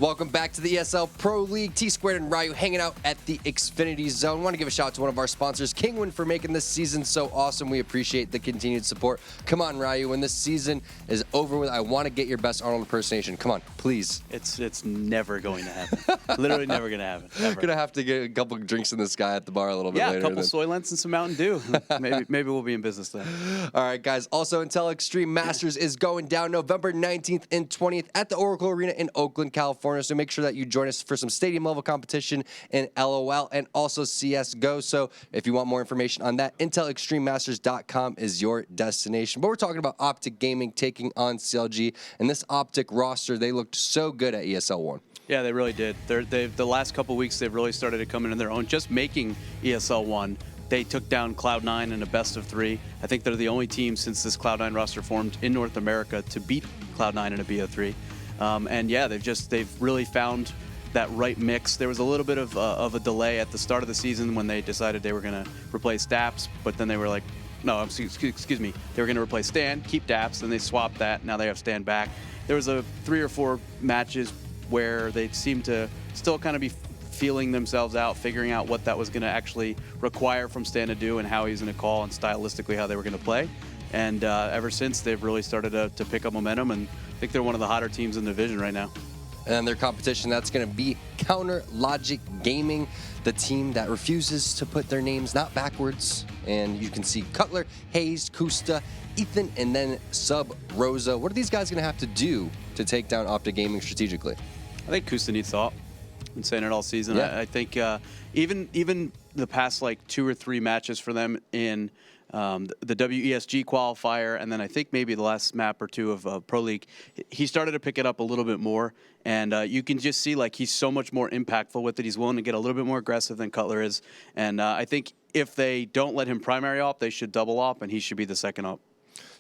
Welcome back to the ESL Pro League. T-Squared and Ryu hanging out at the Xfinity Zone. Want to give a shout out to one of our sponsors, Kingwin, for making this season so awesome. We appreciate the continued support. Come on, Ryu, when this season is over with, I want to get your best Arnold impersonation. Come on, please. It's never going to happen. Literally never going to happen. Ever. Gonna have to get a couple drinks in this guy at the bar a little bit later. Yeah, a couple Soylents and some Mountain Dew. maybe we'll be in business then. All right, guys. Also, Intel Extreme Masters is going down November 19th and 20th at the Oracle Arena in Oakland, California. So make sure that you join us for some stadium level competition in LOL and also CSGO. So if you want more information on that, IntelExtremeMasters.com is your destination. But we're talking about OpTic Gaming taking on CLG. And this OpTic roster, they looked so good at ESL 1. Yeah, they really did. The last couple weeks, they've really started to come in on their own, just making ESL 1. They took down Cloud9 in a best of 3. I think they're the only team since this Cloud9 roster formed in North America to beat Cloud9 in a BO3. And yeah, they've really found that right mix. There was a little bit of a delay at the start of the season when they decided they were going to replace Daps, but then they were like, no, excuse me, they were going to replace Stan, keep Daps, then they swapped that. Now they have Stan back. There was 3 or 4 matches where they seemed to still kind of be feeling themselves out, figuring out what that was going to actually require from Stan to do and how he's going to call and stylistically how they were going to play. And ever since, they've really started to pick up momentum, and I think they're one of the hotter teams in the division right now. And their competition, that's going to be Counter Logic Gaming, the team that refuses to put their names not backwards. And you can see Cutler, Hayes, Kusta, Ethan, and then Sub Rosa. What are these guys going to have to do to take down OpTic Gaming strategically? I think Kusta needs thought. I've been saying it all season. Yeah. I think even the past 2 or 3 matches for them in the WESG qualifier, and then I think maybe the last map or 2 of Pro League, he started to pick it up a little bit more, and you can just see he's so much more impactful with it. He's willing to get a little bit more aggressive than Cutler is, and I think if they don't let him primary op, they should double op, and he should be the second op.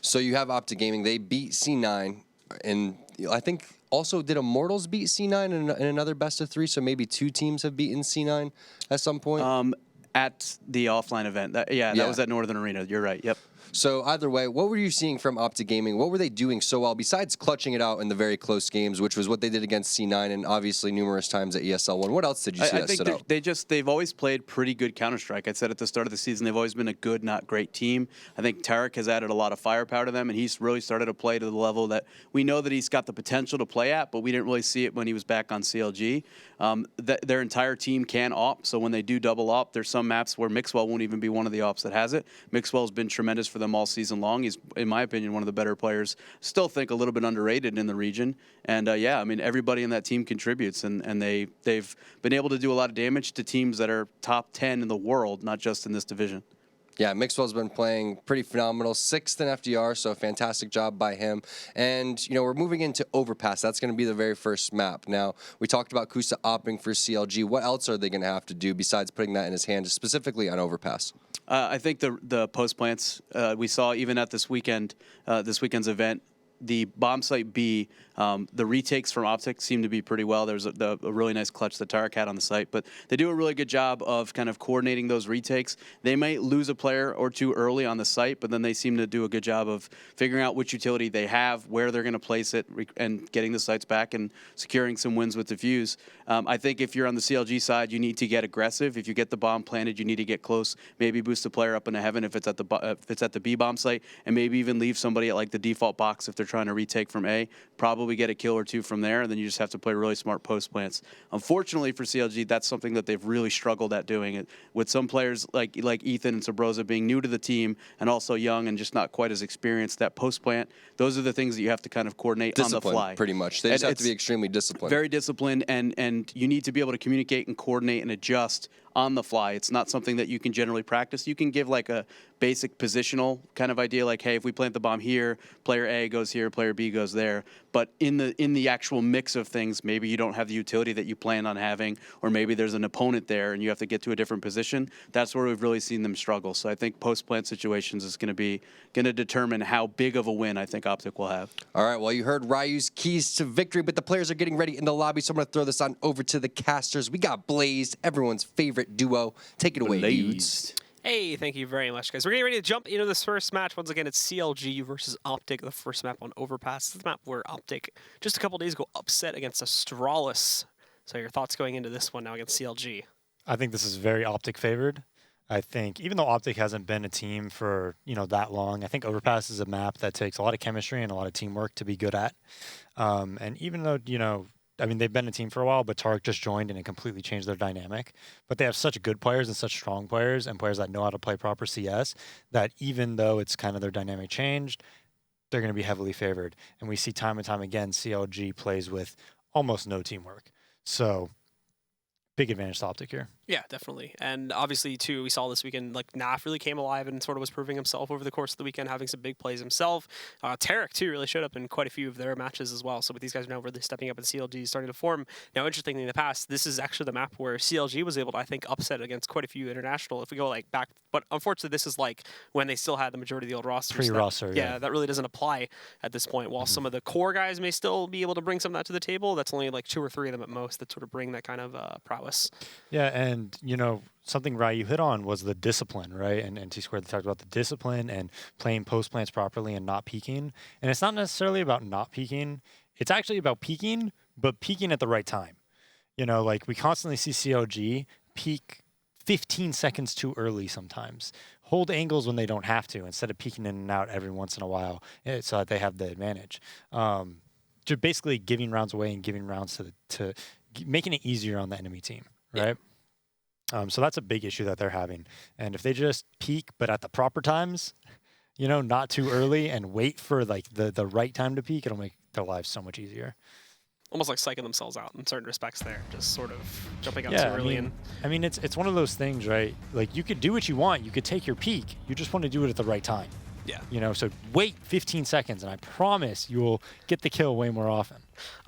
So you have OpTic Gaming. They beat C9, and I think also did Immortals beat C9 in another best of 3, so maybe 2 teams have beaten C9 at some point? At the offline event. That was at Northern Arena. You're right. Yep. So either way, what were you seeing from OpTic Gaming? What were they doing so well besides clutching it out in the very close games, which was what they did against C9 and obviously numerous times at ESL 1? What else did you see that stood out? They've always played pretty good Counter-Strike. I said at the start of the season, they've always been a good, not great team. I think Tarek has added a lot of firepower to them, and he's really started to play to the level that we know that he's got the potential to play at, but we didn't really see it when he was back on CLG. Their entire team can op, so when they do double op, there's some maps where Mixwell won't even be one of the ops that has it. Mixwell's been tremendous for them all season long. He's, in my opinion, one of the better players. Still think a little bit underrated in the region. And yeah, I mean, everybody in that team contributes, and they've been able to do a lot of damage to teams that are top 10 in the world, not just in this division. Yeah, Mixwell's been playing pretty phenomenal. 6th in FDR, so fantastic job by him. And, we're moving into Overpass. That's going to be the very first map. Now, we talked about Kusa opting for CLG. What else are they going to have to do besides putting that in his hand, specifically on Overpass? I think the post plants we saw even at this weekend's event. The bomb site B, the retakes from OpTic seem to be pretty well. There's a really nice clutch that Tarek had on the site, but they do a really good job of kind of coordinating those retakes. They might lose a player or 2 early on the site, but then they seem to do a good job of figuring out which utility they have, where they're going to place it, and getting the sites back and securing some wins with defuse. I think if you're on the CLG side, you need to get aggressive. If you get the bomb planted, you need to get close, maybe boost the player up into heaven if it's at the B bomb site, and maybe even leave somebody at the default box if they're trying to retake from A. Probably get a kill or 2 from there, and then you just have to play really smart post plants. Unfortunately for CLG, that's something that they've really struggled at doing it. With some players like Ethan and Sabrosa being new to the team and also young and just not quite as experienced, that post plant, those are the things that you have to kind of coordinate on the fly. Pretty much. They just have to be extremely disciplined. Very disciplined, and you need to be able to communicate and coordinate and adjust on the fly. It's not something that you can generally practice. You can give a basic positional kind of idea, hey, if we plant the bomb here, player A goes here, player B goes there. But in the actual mix of things, maybe you don't have the utility that you plan on having, or maybe there's an opponent there and you have to get to a different position. That's where we've really seen them struggle. So I think post-plant situations is going to determine how big of a win I think OpTic will have. All right, well, you heard Ryu's keys to victory, but the players are getting ready in the lobby, so I'm going to throw this on over to the casters. We got Blazed, everyone's favorite duo. Take it away, dudes. Hey, thank you very much, guys. We're getting ready to jump into this first match. Once again, it's CLG versus OpTic, the first map on Overpass. This is the map where OpTic, just a couple days ago, upset against Astralis. So your thoughts going into this one now against CLG? I think this is very OpTic favored. I think even though OpTic hasn't been a team for that long, I think Overpass is a map that takes a lot of chemistry and a lot of teamwork to be good at. And even though they've been a team for a while, but Tarek just joined and it completely changed their dynamic. But they have such good players and such strong players and players that know how to play proper CS that even though it's kind of their dynamic changed, they're going to be heavily favored. And we see time and time again, CLG plays with almost no teamwork. So big advantage to OpTic here. Yeah, definitely. And obviously, too, we saw this weekend, like, Naf really came alive and sort of was proving himself over the course of the weekend, having some big plays himself. Tarek, too, really showed up in quite a few of their matches as well. So with these guys now really stepping up and CLG starting to form. Now, interestingly, in the past, this is actually the map where CLG was able to, I think, upset against quite a few international, if we go, like, back. But unfortunately, this is, like, when they still had the majority of the old rosters. Pre-roster, yeah. That really doesn't apply at this point. While some of the core guys may still be able to bring some of that to the table, that's only, like, 2 or 3 of them at most that sort of bring that kind of prowess. Yeah, and, something Ryu hit on was the discipline, right? And T-Squared talked about the discipline and playing post plants properly and not peeking. And it's not necessarily about not peeking. It's actually about peeking, but peeking at the right time. Like we constantly see CLG peak 15 seconds too early sometimes. Hold angles when they don't have to instead of peeking in and out every once in a while so that they have the advantage. Just basically giving rounds away and giving rounds to making it easier on the enemy team, right? Yeah. So that's a big issue that they're having. And if they just peak, but at the proper times, not too early and wait for like the right time to peak, it'll make their lives so much easier. Almost like psyching themselves out in certain respects there, just sort of jumping out too early. I mean, it's one of those things, right? Like you could do what you want. You could take your peak. You just want to do it at the right time. Yeah. So wait 15 seconds and I promise you will get the kill way more often.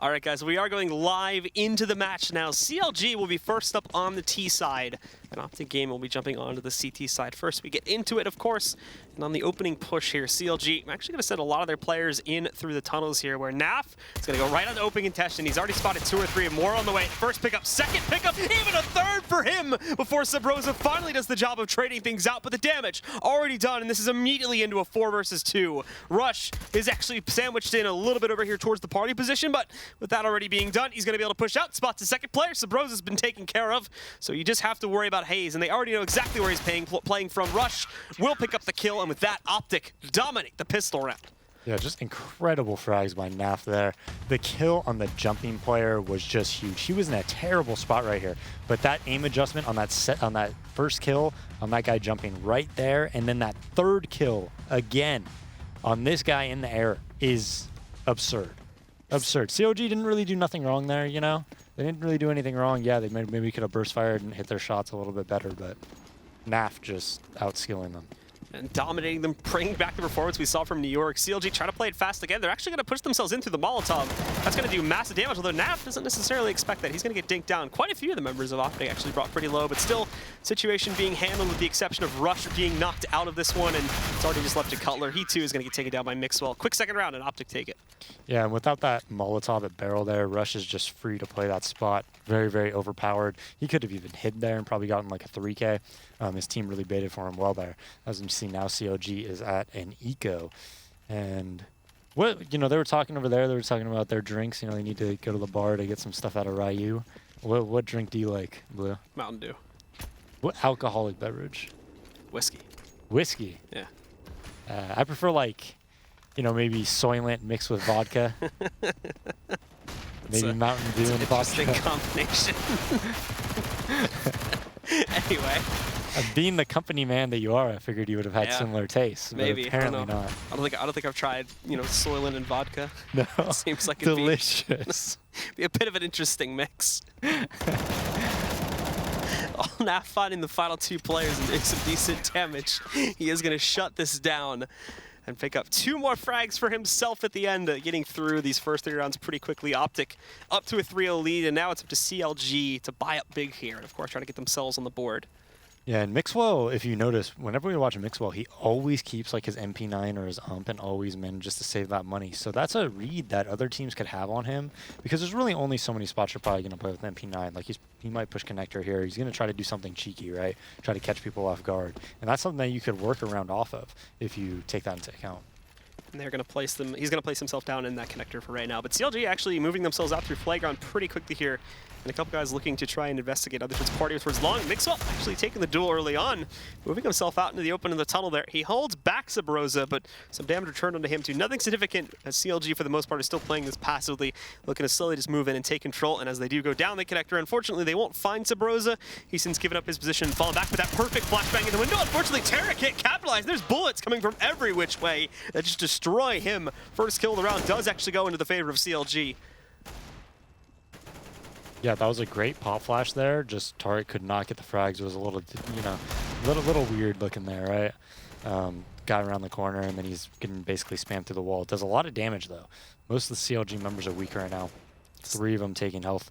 All right, guys, we are going live into the match now. CLG will be first up on the T side, and OpTic Game will be jumping onto the CT side first. We get into it, of course, and on the opening push here, CLG, I'm actually going to send a lot of their players in through the tunnels here, where Naf is going to go right on the opening contestant. He's already spotted 2 or 3 more on the way. First pickup, second pickup, even a third for him before Subrosa finally does the job of trading things out, but the damage already done, and this is immediately into a 4 versus 2. Rush is actually sandwiched in a little bit over here towards the party position, but with that already being done, he's going to be able to push out, spots the second player. Subrosa's been taken care of, so you just have to worry about Hayes, and they already know exactly where he's playing from. Rush will pick up the kill, and with that, OpTic dominate the pistol round. Yeah, just incredible frags by Naf there. The kill on the jumping player was just huge. He was in a terrible spot right here, but that aim adjustment on that first kill on that guy jumping right there, and then that third kill again on this guy in the air is absurd. Absurd. CLG didn't really do nothing wrong there, They didn't really do anything wrong. Yeah, they maybe could have burst fired and hit their shots a little bit better, but Naf just outskilling them. And dominating them, bringing back the performance we saw from New York. CLG trying to play it fast again. They're actually going to push themselves into the Molotov. That's going to do massive damage, although Naf doesn't necessarily expect that. He's going to get dinked down. Quite a few of the members of OpTic actually brought pretty low, but still, situation being handled with the exception of Rush being knocked out of this one, and it's already just left to Cutler. He, too, is going to get taken down by Mixwell. Quick second round, and OpTic take it. Yeah, and without that Molotov at barrel there, Rush is just free to play that spot. Very, very overpowered. He could have even hid there and probably gotten like a 3K. His team really baited for him well there. As you see now, CLG is at an eco. And what, they were talking over there, they were talking about their drinks. They need to go to the bar to get some stuff out of Ryu. What drink do you like, Blue? Mountain Dew. What alcoholic beverage? Whiskey. Whiskey? Yeah. I prefer like, maybe Soylent mixed with vodka. Maybe Mountain Dew and vodka. Interesting combination. Anyway. Being the company man that you are, I figured you would have had similar tastes. Maybe. But apparently not. I don't think I've tried, Soylent and vodka. No. It seems like it'd delicious. Be a bit of an interesting mix. Now finding the final 2 players and doing some decent damage. He is going to shut this down and pick up 2 more frags for himself at the end, getting through these first 3 rounds pretty quickly. OpTic up to a 3-0 lead, and now it's up to CLG to buy up big here, and of course try to get themselves on the board. Yeah, and Mixwell, if you notice, whenever we watch Mixwell, he always keeps like his MP9 or his ump and always manages to save that money. So that's a read that other teams could have on him because there's really only so many spots you're probably going to play with MP9. Like he might push connector here. He's going to try to do something cheeky, right? Try to catch people off guard. And that's something that you could work around off of if you take that into account. And they're going to place them. He's going to place himself down in that connector for right now. But CLG actually moving themselves out through Playground pretty quickly here. And a couple guys looking to try and investigate other teams' party towards long. Mixwell actually taking the duel early on, moving himself out into the open in the tunnel there. He holds back Sabrosa, but some damage returned onto him too. Nothing significant, as CLG for the most part is still playing this passively, looking to slowly just move in and take control. And as they do go down the connector, unfortunately they won't find Sabrosa. He's since given up his position and fallen back with that perfect flashbang in the window. Unfortunately, Terra can't capitalize. There's bullets coming from every which way that just destroy him. First kill of the round does actually go into the favor of CLG. Yeah, that was a great pop flash there. Just Tarek could not get the frags. It was a little, you know, little weird looking there, right? Got around the corner, and then he's getting basically spammed through the wall. It does a lot of damage, though. Most of the CLG members are weak right now. 3 of them taking health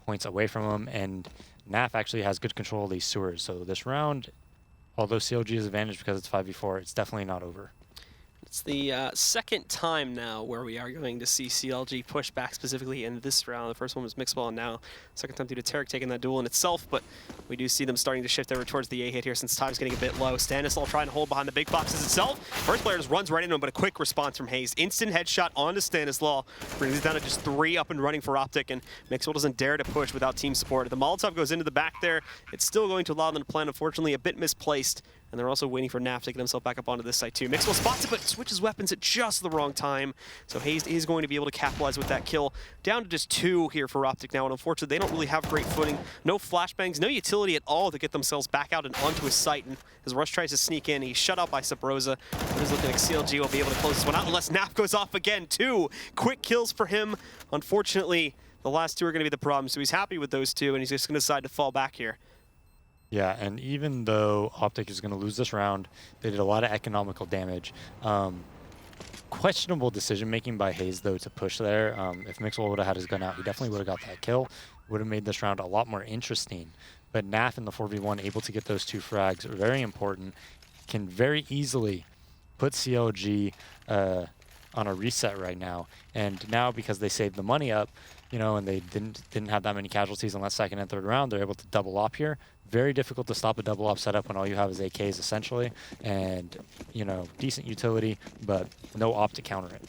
points away from him, and Naf actually has good control of these sewers. So this round, although CLG is advantage because it's 5v4, it's definitely not over. It's the second time now where we are going to see CLG push back specifically in this round. The first one was Mixwell, and now second time due to Tarek taking that duel in itself, but we do see them starting to shift over towards the A hit here since time's getting a bit low. Stanislaw trying to hold behind the big boxes itself. First player just runs right into him, but a quick response from Hayes. Instant headshot onto Stanislaw, brings it down to just 3 up and running for OpTic, and Mixwell doesn't dare to push without team support. The Molotov goes into the back there. It's still going to allow them to plan, unfortunately a bit misplaced. And they're also waiting for Naf to get himself back up onto this side too. Mixwell spots it, but switches weapons at just the wrong time. So Hayes is going to be able to capitalize with that kill. Down to just 2 here for OpTic now, and unfortunately they don't really have great footing. No flashbangs, no utility at all to get themselves back out and onto his site. And as Rush tries to sneak in, he's shut out by Sabrosa. It is looking like CLG will be able to close this one out unless Naf goes off again. 2 quick kills for him. Unfortunately, the last 2 are going to be the problem, so he's happy with those 2, and he's just going to decide to fall back here. Yeah, and even though OpTic is going to lose this round, they did a lot of economical damage. Questionable decision-making by Hayes, though, to push there. If Mixwell would have had his gun out, he definitely would have got that kill. Would have made this round a lot more interesting. But Naf in the 4v1, able to get those 2 frags, very important. Can very easily put CLG on a reset right now. And now, because they saved the money up, you know, and they didn't have that many casualties in that second and third round, they're able to double op here. Very difficult to stop a double op setup when all you have is AKs essentially, and you know, decent utility, but no op to counter it.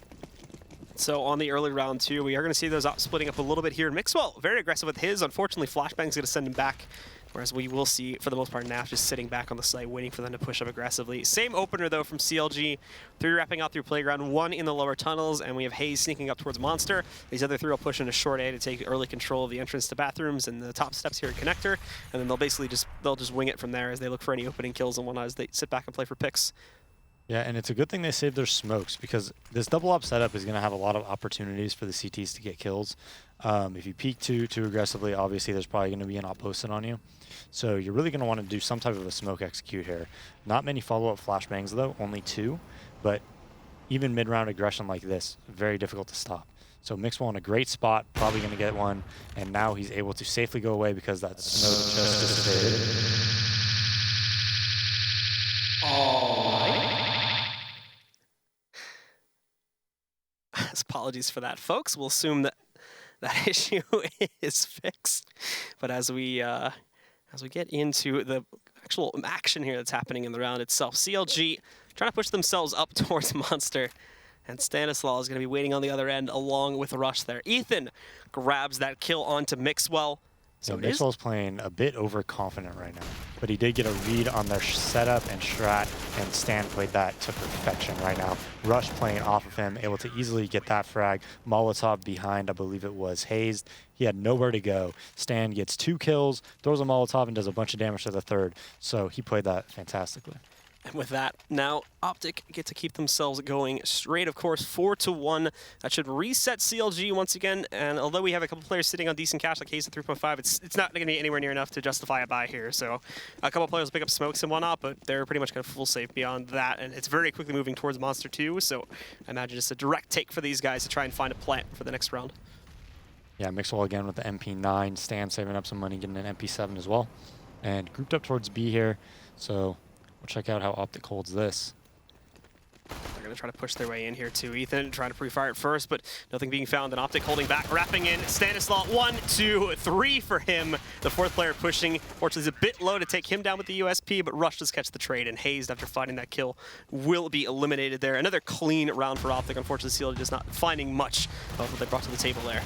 So on the early round 2, we are going to see those ops splitting up a little bit here. Mixwell very aggressive with his. Unfortunately, Flashbang's going to send him back. Whereas we will see, for the most part, Naf just sitting back on the site, waiting for them to push up aggressively. Same opener, though, from CLG. 3 wrapping out through Playground, 1 in the lower tunnels, and we have Hayes sneaking up towards Monster. These other 3 will push into short A to take early control of the entrance to bathrooms and the top steps here at Connector. And then they'll basically just wing it from there as they look for any opening kills and whatnot as they sit back and play for picks. Yeah, and it's a good thing they saved their smokes because this double op setup is going to have a lot of opportunities for the CTs to get kills. If you peek too aggressively, obviously there's probably going to be an op posted on you. So you're really going to want to do some type of a smoke execute here. Not many follow-up flashbangs though, only 2. But even mid-round aggression like this, very difficult to stop. So Mixwell in a great spot, probably going to get one. And now he's able to safely go away because that smoke just dissipated. Apologies for that, folks. We'll assume that that issue is fixed. But as we get into the actual action here that's happening in the round itself, CLG trying to push themselves up towards Monster, and Stanislaw is going to be waiting on the other end along with Rush there. Ethan grabs that kill onto Mixwell. So Mixwell's playing a bit overconfident right now, but he did get a read on their setup and strat, and Stan played that to perfection right now. Rush playing off of him, able to easily get that frag. Molotov behind, I believe it was Hayes. He had nowhere to go. Stan gets 2 kills, throws a Molotov, and does a bunch of damage to the 3rd. So he played that fantastically. And with that, now OpTic get to keep themselves going straight, of course, 4-1. That should reset CLG once again. And although we have a couple players sitting on decent cash like Hayes at 3.5, it's not going to be anywhere near enough to justify a buy here. So a couple players will pick up smokes and whatnot, but they're pretty much going to full save beyond that. And it's very quickly moving towards Monster 2. So I imagine it's a direct take for these guys to try and find a plant for the next round. Yeah, Mixwell again with the MP9. Stan saving up some money, getting an MP7 as well. and grouped up towards B here. So we'll check out how OpTic holds this. They're going to try to push their way in here too. Ethan trying to pre-fire it first, but nothing being found. And OpTic holding back, wrapping in. Stanislaw, 1, 2, 3 for him. The fourth player pushing. Fortunately, he's a bit low to take him down with the USP, but Rush does catch the trade, and Hazed, after finding that kill, will be eliminated there. Another clean round for OpTic. Unfortunately, CLG just not finding much of what they brought to the table there.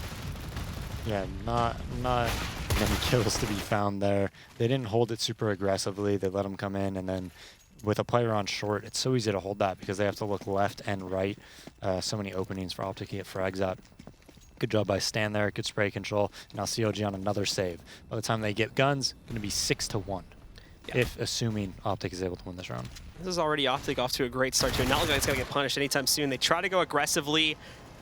Yeah, not many kills to be found there. They didn't hold it super aggressively. They let him come in, and then with a player on short, it's so easy to hold that because they have to look left and right. So many openings for OpTic to get frags at. Good job by Stan there. Good spray control. Now CLG on another save. By the time they get guns, going to be 6-1. Yeah. If assuming OpTic is able to win this round. This is already OpTic off to a great start here. Not looking like it's going to get punished anytime soon. They try to go aggressively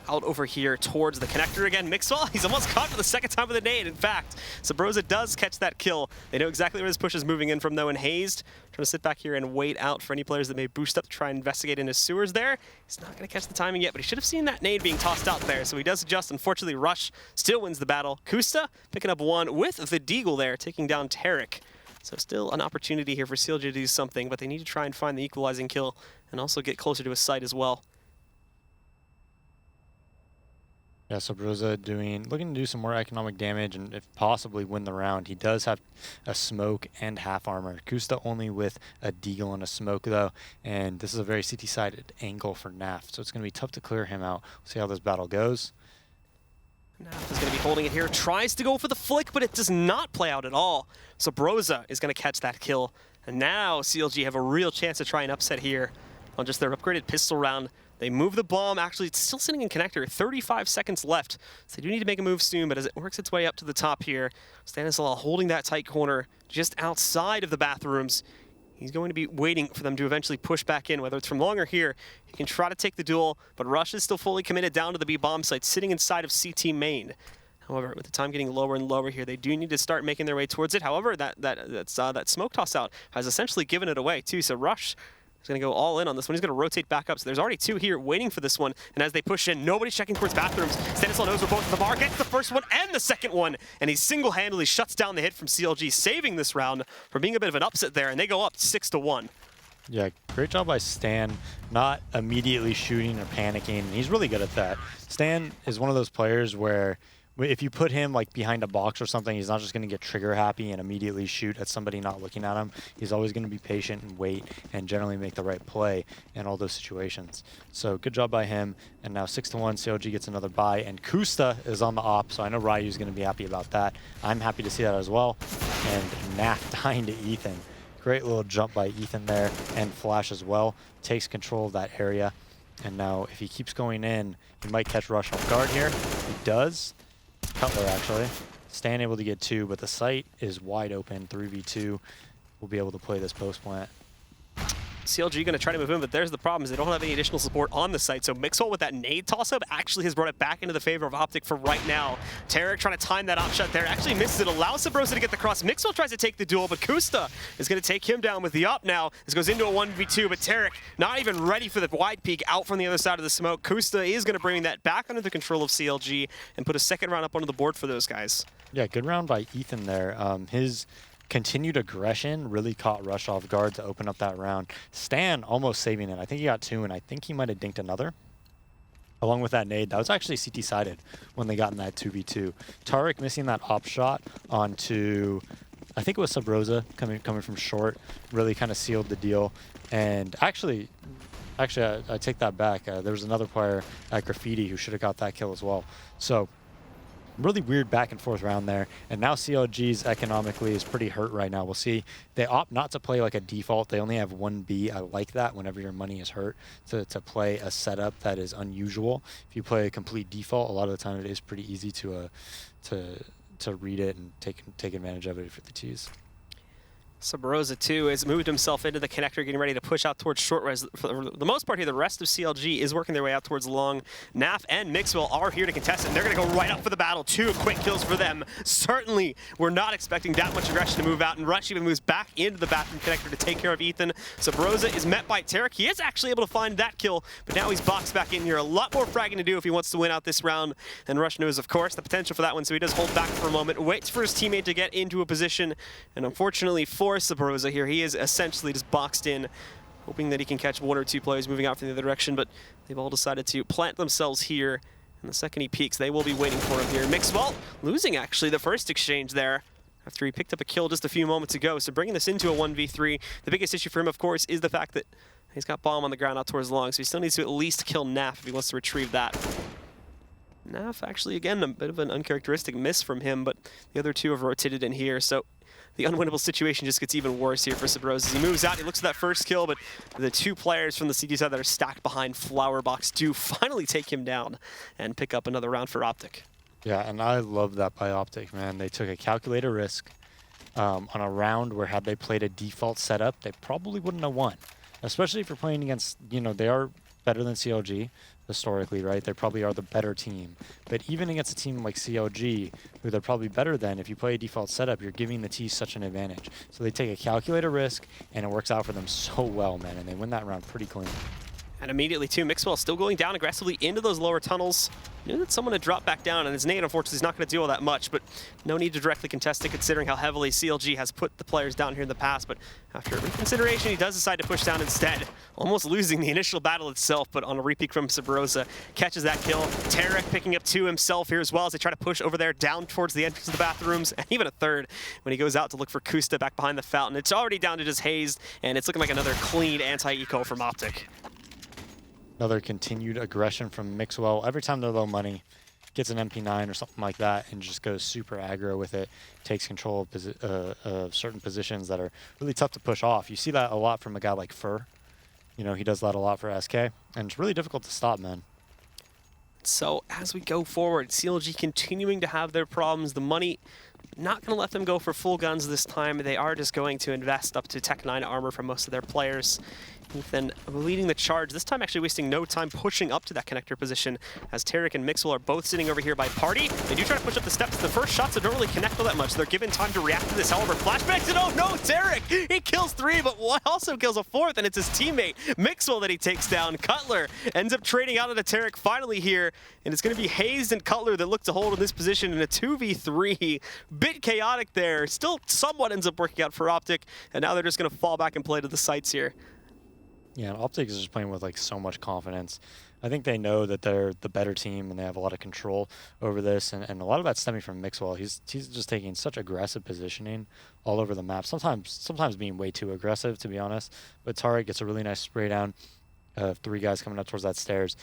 out over here towards the connector again. Mixwell, he's almost caught for the second time of the nade. In fact, Sabrosa does catch that kill. They know exactly where his push is moving in from, though, and Hazed trying to sit back here and wait out for any players that may boost up to try and investigate in his sewers there. He's not going to catch the timing yet, but he should have seen that nade being tossed out there, so he does adjust. Unfortunately, Rush still wins the battle. Kusta picking up 1 with the Deagle there, taking down Tarek. So still an opportunity here for CLG to do something, but they need to try and find the equalizing kill and also get closer to his site as well. Yeah, so Broza looking to do some more economic damage and if possibly win the round. He does have a smoke and half armor. Kusta only with a deagle and a smoke though, and this is a very CT-sided angle for Naf, so it's going to be tough to clear him out. We'll see how this battle goes. Naf is going to be holding it here, tries to go for the flick, but it does not play out at all. So Broza is going to catch that kill, and now CLG have a real chance to try and upset here on just their upgraded pistol round. They move the bomb. Actually, it's still sitting in connector. 35 seconds left. So they do need to make a move soon, but as it works its way up to the top here, Stanislaw holding that tight corner just outside of the bathrooms. He's going to be waiting for them to eventually push back in, whether it's from long or here. He can try to take the duel, but Rush is still fully committed down to the B bomb site, sitting inside of CT main. However, with the time getting lower and lower here, they do need to start making their way towards it. However, that smoke toss out has essentially given it away too. So Rush is going to go all in on this one. He's going to rotate back up. So there's already 2 here waiting for this one. And as they push in, nobody's checking towards bathrooms. Stanislaw knows where both of them are. Gets the first one and the second one. And he single-handedly shuts down the hit from CLG, saving this round from being a bit of an upset there. And they go up 6-1. Yeah, great job by Stan, not immediately shooting or panicking. He's really good at that. Stan is one of those players where if you put him like behind a box or something, he's not just going to get trigger happy and immediately shoot at somebody not looking at him. He's always going to be patient and wait and generally make the right play in all those situations. So good job by him. And now 6-1, CLG gets another bye, and Kusta is on the op, so I know Ryu's going to be happy about that. I'm happy to see that as well. And Naf dying to Ethan. Great little jump by Ethan there, and Flash as well. Takes control of that area. And now if he keeps going in, he might catch Rush off guard here. He does. Cutler, actually. Stan able to get 2, but the site is wide open. 3v2. We'll be able to play this post plant. CLG going to try to move in, but there's the problem is they don't have any additional support on the site. So Mixwell with that nade toss-up actually has brought it back into the favor of OpTic for right now. Tarek trying to time that op shot there. Actually misses it. Allows Sabrosa to get the cross. Mixwell tries to take the duel, but Kusta is going to take him down with the op now. This goes into a 1v2, but Tarek not even ready for the wide peek out from the other side of the smoke. Kusta is going to bring that back under the control of CLG and put a second round up onto the board for those guys. Yeah, good round by Ethan there. His continued aggression really caught Rush off guard to open up that round. Stan almost saving it. I think he got 2, and I think he might have dinked another. Along with that nade, that was actually CT-sided when they got in that 2v2. Tarek missing that op shot onto, I think it was Sabrosa coming from short, really kind of sealed the deal. And actually, I take that back. There was another player at Graffiti who should have got that kill as well. So really weird back and forth round there, and now CLG's economically is pretty hurt right now. We'll see. They opt not to play like a default. They only have 1B. I like that whenever your money is hurt to play a setup that is unusual. If you play a complete default, a lot of the time it is pretty easy to read it and take advantage of it for the tees. Sabrosa, too, has moved himself into the connector, getting ready to push out towards short res. For the most part here, the rest of CLG is working their way out towards long. Naf and Mixwell are here to contest it, and they're going to go right up for the battle. 2 quick kills for them. Certainly, we're not expecting that much aggression to move out, and Rush even moves back into the bathroom connector to take care of Ethan. Sabrosa is met by Tarek. He is actually able to find that kill, but now he's boxed back in here. A lot more fragging to do if he wants to win out this round, and Rush knows, of course, the potential for that one, so he does hold back for a moment, waits for his teammate to get into a position, and unfortunately for Sabrosa here, he is essentially just boxed in, hoping that he can catch 1 or 2 players moving out from the other direction, but they've all decided to plant themselves here, and the second he peeks, they will be waiting for him here. Mixwell losing, actually, the first exchange there after he picked up a kill just a few moments ago, so bringing this into a 1v3. The biggest issue for him, of course, is the fact that he's got bomb on the ground out towards long, so he still needs to at least kill Naf if he wants to retrieve that. Naf, actually, again, a bit of an uncharacteristic miss from him, but the other 2 have rotated in here, so the unwinnable situation just gets even worse here for Sabrosa. As he moves out, he looks at that first kill, but the 2 players from the CT side that are stacked behind Flower Box do finally take him down and pick up another round for OpTic. Yeah, and I love that by OpTic, man. They took a calculated risk on a round where had they played a default setup, they probably wouldn't have won. Especially if you're playing against, they are better than CLG historically, right? They probably are the better team. But even against a team like CLG, who they're probably better than, if you play a default setup, you're giving the T such an advantage. So they take a calculated risk, and it works out for them so well, man, and they win that round pretty clean. And immediately, too, Mixwell still going down aggressively into those lower tunnels. Knew that someone had dropped back down, and his nade, unfortunately, is not going to do all that much, but no need to directly contest it, considering how heavily CLG has put the players down here in the past. But after reconsideration, he does decide to push down instead, almost losing the initial battle itself, but on a repeat from Sabrosa, catches that kill. Tarek picking up 2 himself here as well as they try to push over there down towards the entrance of the bathrooms, and even a third when he goes out to look for Kusta back behind the fountain. It's already down to just Hazed, and it's looking like another clean anti-eco from OpTic. Another continued aggression from Mixwell. Every time they're low money, gets an MP9 or something like that and just goes super aggro with it, takes control of certain positions that are really tough to push off. You see that a lot from a guy like Fur. He does that a lot for SK, and it's really difficult to stop, man. So as we go forward, CLG continuing to have their problems. The money, not going to let them go for full guns this time. They are just going to invest up to Tech 9 armor from most of their players. Ethan leading the charge, this time actually wasting no time pushing up to that connector position as Tarek and Mixwell are both sitting over here by Party. They do try to push up the steps. The first shots don't really connect all that much. They're given time to react to this. However, flashbacks and oh no, Tarek! He kills 3, but one also kills a 4th, and it's his teammate, Mixwell, that he takes down. Cutler ends up trading out into Tarek finally here, and it's going to be Hazed and Cutler that look to hold in this position in a 2v3. Bit chaotic there. Still somewhat ends up working out for OpTic, and now they're just going to fall back and play to the sites here. Yeah, and OpTic is just playing with so much confidence. I think they know that they're the better team and they have a lot of control over this, and a lot of that's stemming from Mixwell. He's just taking such aggressive positioning all over the map. Sometimes being way too aggressive, to be honest. But Tarek gets a really nice spray down of 3 guys coming up towards that stairs.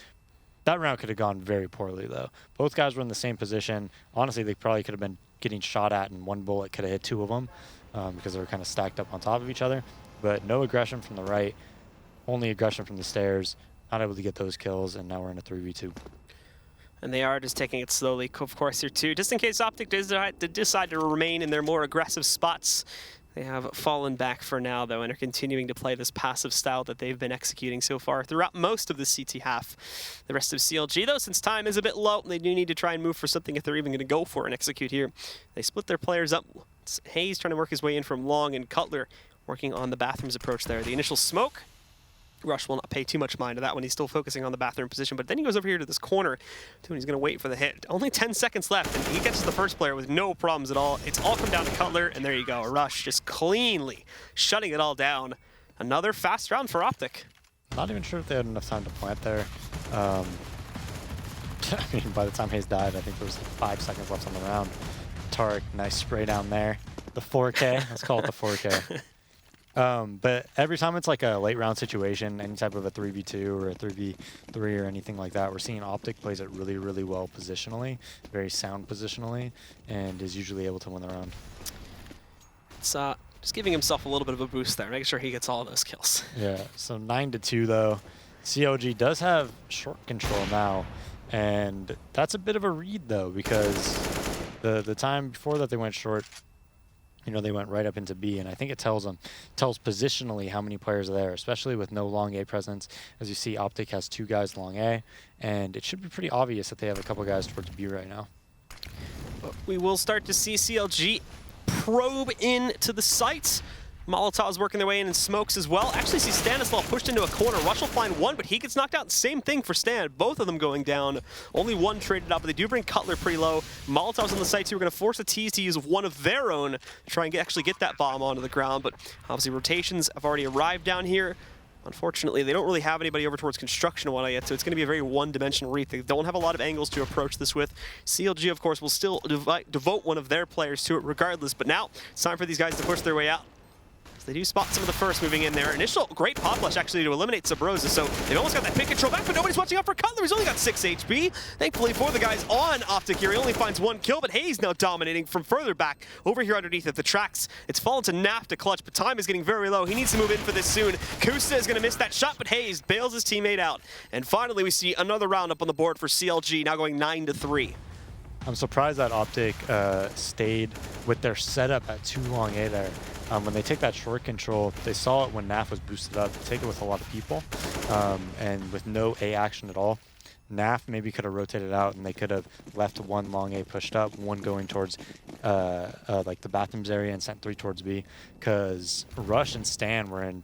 That round could have gone very poorly though. Both guys were in the same position. Honestly, they probably could have been getting shot at, and 1 bullet could have hit 2 of them because they were kind of stacked up on top of each other. But no aggression from the right. Only aggression from the stairs, not able to get those kills, and now we're in a 3v2. And they are just taking it slowly, of course, here too. Just in case OpTic does decide to remain in their more aggressive spots. They have fallen back for now, though, and are continuing to play this passive style that they've been executing so far throughout most of the CT half. The rest of CLG, though, since time is a bit low, they do need to try and move for something if they're even going to go for and execute here. They split their players up. It's Hayes trying to work his way in from long, and Cutler working on the bathrooms approach there. The initial smoke. Rush will not pay too much mind to that one. He's still focusing on the bathroom position, but then he goes over here to this corner, and he's going to wait for the hit. Only 10 seconds left, and he catches the first player with no problems at all. It's all come down to Cutler, and there you go. Rush just cleanly shutting it all down. Another fast round for OpTic. Not even sure if they had enough time to plant there. I mean, by the time Hayes died, I think there was 5 seconds left on the round. Tarek, nice spray down there. The 4K, let's call it the 4K. But every time it's like a late round situation, any type of a 3v2 or a 3v3 or anything like that, we're seeing OpTic plays it really, really well positionally, very sound positionally, and is usually able to win the round. It's just giving himself a little bit of a boost there, making sure he gets all of those kills. Yeah, so 9-2 though. CLG does have short control now, and that's a bit of a read though, because the time before that they went short, they went right up into B, and I think it tells positionally how many players are there, especially with no long A presence. As you see, OpTic has 2 guys long A, and it should be pretty obvious that they have a couple guys towards B right now. We will start to see CLG probe into the sites. Molotov's working their way in and smokes as well. Actually see Stanislaw pushed into a corner. Rush will find one, but he gets knocked out. Same thing for Stan. Both of them going down. Only one traded up, but they do bring Cutler pretty low. Molotov's on the site, too. We're going to force the T's to use one of their own to try and actually get that bomb onto the ground. But obviously rotations have already arrived down here. Unfortunately, they don't really have anybody over towards construction yet, so it's going to be a very one-dimensional read. They don't have a lot of angles to approach this with. CLG, of course, will still devote one of their players to it regardless, but now it's time for these guys to push their way out. They do spot some of the first moving in there. Initial great pop flash actually to eliminate Sabrosa, so they've almost got that pick control back, but nobody's watching out for Cutler. He's only got 6 HP. Thankfully for the guys on OpTic here, he only finds 1 kill, but Hayes now dominating from further back over here underneath at the tracks. It's fallen to Naf to clutch, but time is getting very low. He needs to move in for this soon. Kusta is going to miss that shot, but Hayes bails his teammate out. And finally, we see another round up on the board for CLG, now going 9-3. I'm surprised that OpTic stayed with their setup at 2 long A there. When they take that short control, they saw it when Naf was boosted up. They take it with a lot of people, and with no A action at all. Naf maybe could have rotated out, and they could have left 1 long A pushed up, 1 going towards like the bathrooms area, and sent 3 towards B. Because Rush and Stan were in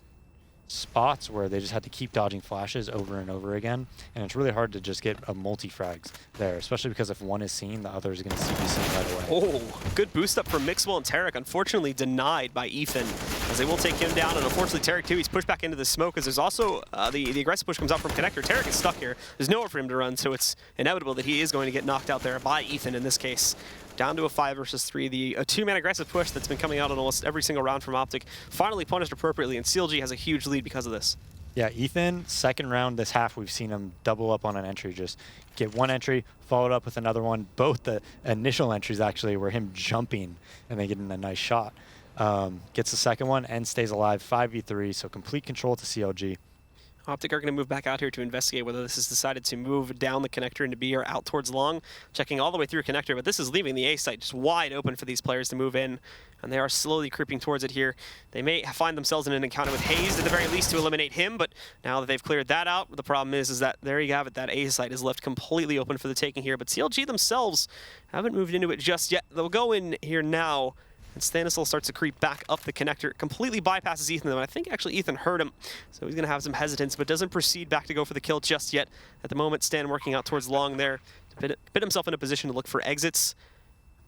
spots where they just had to keep dodging flashes over and over again, and it's really hard to just get a multi-frags there, especially because if one is seen, the other is going to be seen right away. Oh, good boost up from Mixwell and Tarek, unfortunately denied by Ethan, as they will take him down, and unfortunately Tarek too, he's pushed back into the smoke, as there's also the aggressive push comes out from Connector. Tarek is stuck here, there's nowhere for him to run, so it's inevitable that he is going to get knocked out there by Ethan in this case. Down to a 5 versus 3. The 2-man aggressive push that's been coming out on almost every single round from OpTic finally punished appropriately, and CLG has a huge lead because of this. Yeah, Ethan, second round this half, we've seen him double up on an entry. Just get 1 entry, followed up with another one. Both the initial entries actually were him jumping and then getting a nice shot. Gets the second one and stays alive, 5v3, so complete control to CLG. OpTic are going to move back out here to investigate whether this is decided to move down the connector into B or out towards long, checking all the way through connector, but this is leaving the A site just wide open for these players to move in, and they are slowly creeping towards it here. They may find themselves in an encounter with Hayes at the very least to eliminate him, but now that they've cleared that out, the problem is that there you have it, that A site is left completely open for the taking here, but CLG themselves haven't moved into it just yet. They'll go in here now, and Stanislaw starts to creep back up the connector, completely bypasses Ethan, though. I think actually Ethan hurt him, so he's going to have some hesitance, but doesn't proceed back to go for the kill just yet. At the moment, Stan working out towards long there to put himself in a position to look for exits.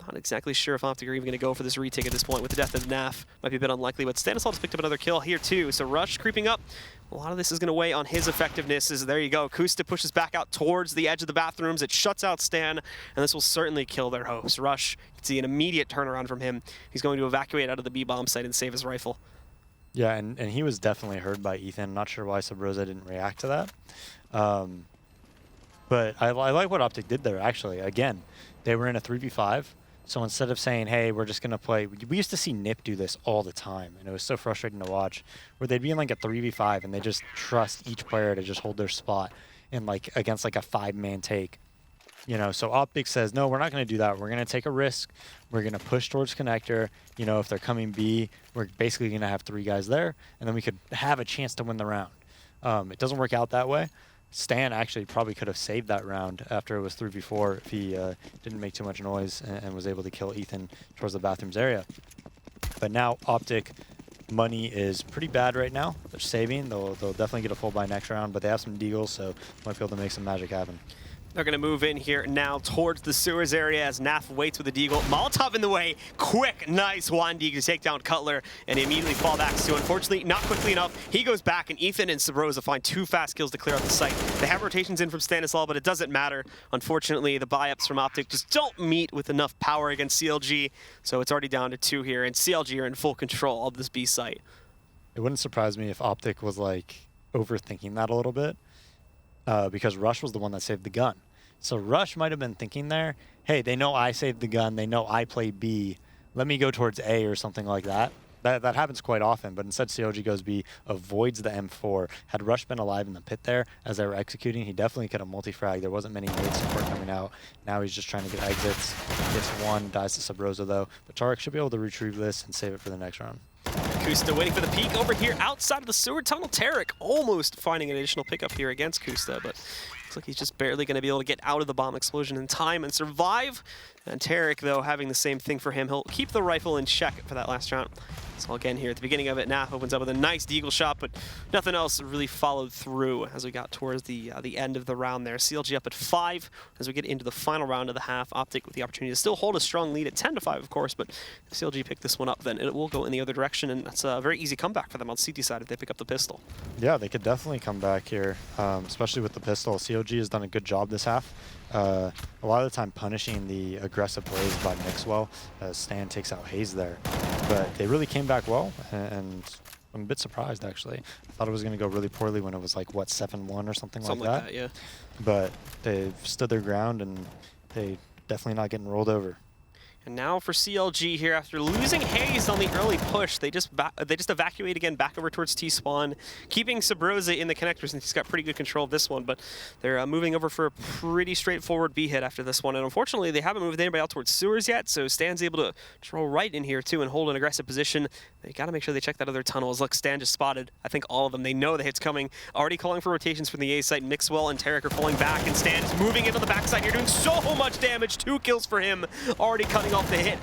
Not exactly sure if OpTic are even going to go for this retake at this point with the death of Naf. Might be a bit unlikely, but Stanislaw just picked up another kill here too. So Rush creeping up. A lot of this is going to weigh on his effectiveness. There you go. Kusta pushes back out towards the edge of the bathrooms. It shuts out Stan, and this will certainly kill their host. Rush, you can see an immediate turnaround from him. He's going to evacuate out of the B-bomb site and save his rifle. Yeah, and he was definitely heard by Ethan. Not sure why Sabrosa didn't react to that. But I like what OpTic did there, actually. Again, they were in a 3v5. So instead of saying, hey, we're just going to play, we used to see Nip do this all the time, and it was so frustrating to watch, where they'd be in like a 3v5 and they just trust each player to just hold their spot in like against like a 5-man take. So OpTic says, no, we're not going to do that. We're going to take a risk. We're going to push towards connector. If they're coming B, we're basically going to have 3 guys there, and then we could have a chance to win the round. It doesn't work out that way. Stan actually probably could have saved that round after it was 3v4 if he didn't make too much noise and was able to kill Ethan towards the bathrooms area. But now OpTic money is pretty bad right now. They're saving. They'll definitely get a full buy next round, but they have some deagles, so might be able to make some magic happen. They're going to move in here now towards the sewers area as Naf waits with a deagle. Molotov in the way. Quick, nice one deagle to take down Cutler and immediately fall back. So unfortunately, not quickly enough. He goes back, and Ethan and Sabrosa find 2 fast kills to clear out the site. They have rotations in from Stanislaw, but it doesn't matter. Unfortunately, the buy-ups from OpTic just don't meet with enough power against CLG. So it's already down to 2 here, and CLG are in full control of this B site. It wouldn't surprise me if OpTic was like overthinking that a little bit, because Rush was the one that saved the gun. So Rush might have been thinking there, hey, they know I saved the gun, they know I play B, let me go towards A or something like that. That happens quite often, but instead CLG goes B, avoids the M4. Had Rush been alive in the pit there as they were executing, he definitely could have multi-fragged. There wasn't many nade support coming out. Now he's just trying to get exits. Gets one, dies to Sabrosa though. But Tarek should be able to retrieve this and save it for the next round. Kusta waiting for the peek over here outside of the sewer tunnel. Tarek almost finding an additional pickup here against Kusta, but looks like he's just barely going to be able to get out of the bomb explosion in time and survive. And Tarek, though, having the same thing for him. He'll keep the rifle in check for that last round. So again here at the beginning of it, Naf opens up with a nice deagle shot, but nothing else really followed through as we got towards the end of the round there. CLG up at 5 as we get into the final round of the half. OpTic with the opportunity to still hold a strong lead at 10-5, of course, but if CLG pick this one up, then it will go in the other direction, and that's a very easy comeback for them on CT side if they pick up the pistol. Yeah, they could definitely come back here, especially with the pistol. CLG has done a good job this half. A lot of the time punishing the aggressive plays by Mixwell as Stan takes out Hayes there. But they really came back well, and I'm a bit surprised, actually. I thought it was going to go really poorly when it was like, what, 7-1 or something like that? Yeah. But they've stood their ground, and they definitely not getting rolled over. And now for CLG here, after losing Hayes on the early push, they just evacuate again back over towards T-spawn, keeping Sabrosa in the connectors, and he's got pretty good control of this one, but they're moving over for a pretty straightforward B hit after this one, and unfortunately they haven't moved anybody out towards sewers yet, so Stan's able to roll right in here too and hold an aggressive position. They got to make sure they check that other tunnels. Look, Stan just spotted, I think, all of them. They know the hit's coming, already calling for rotations from the A site. Mixwell and Tarek are pulling back, and Stan is moving into the backside here, doing so much damage. 2 kills for him, already cutting off the hit.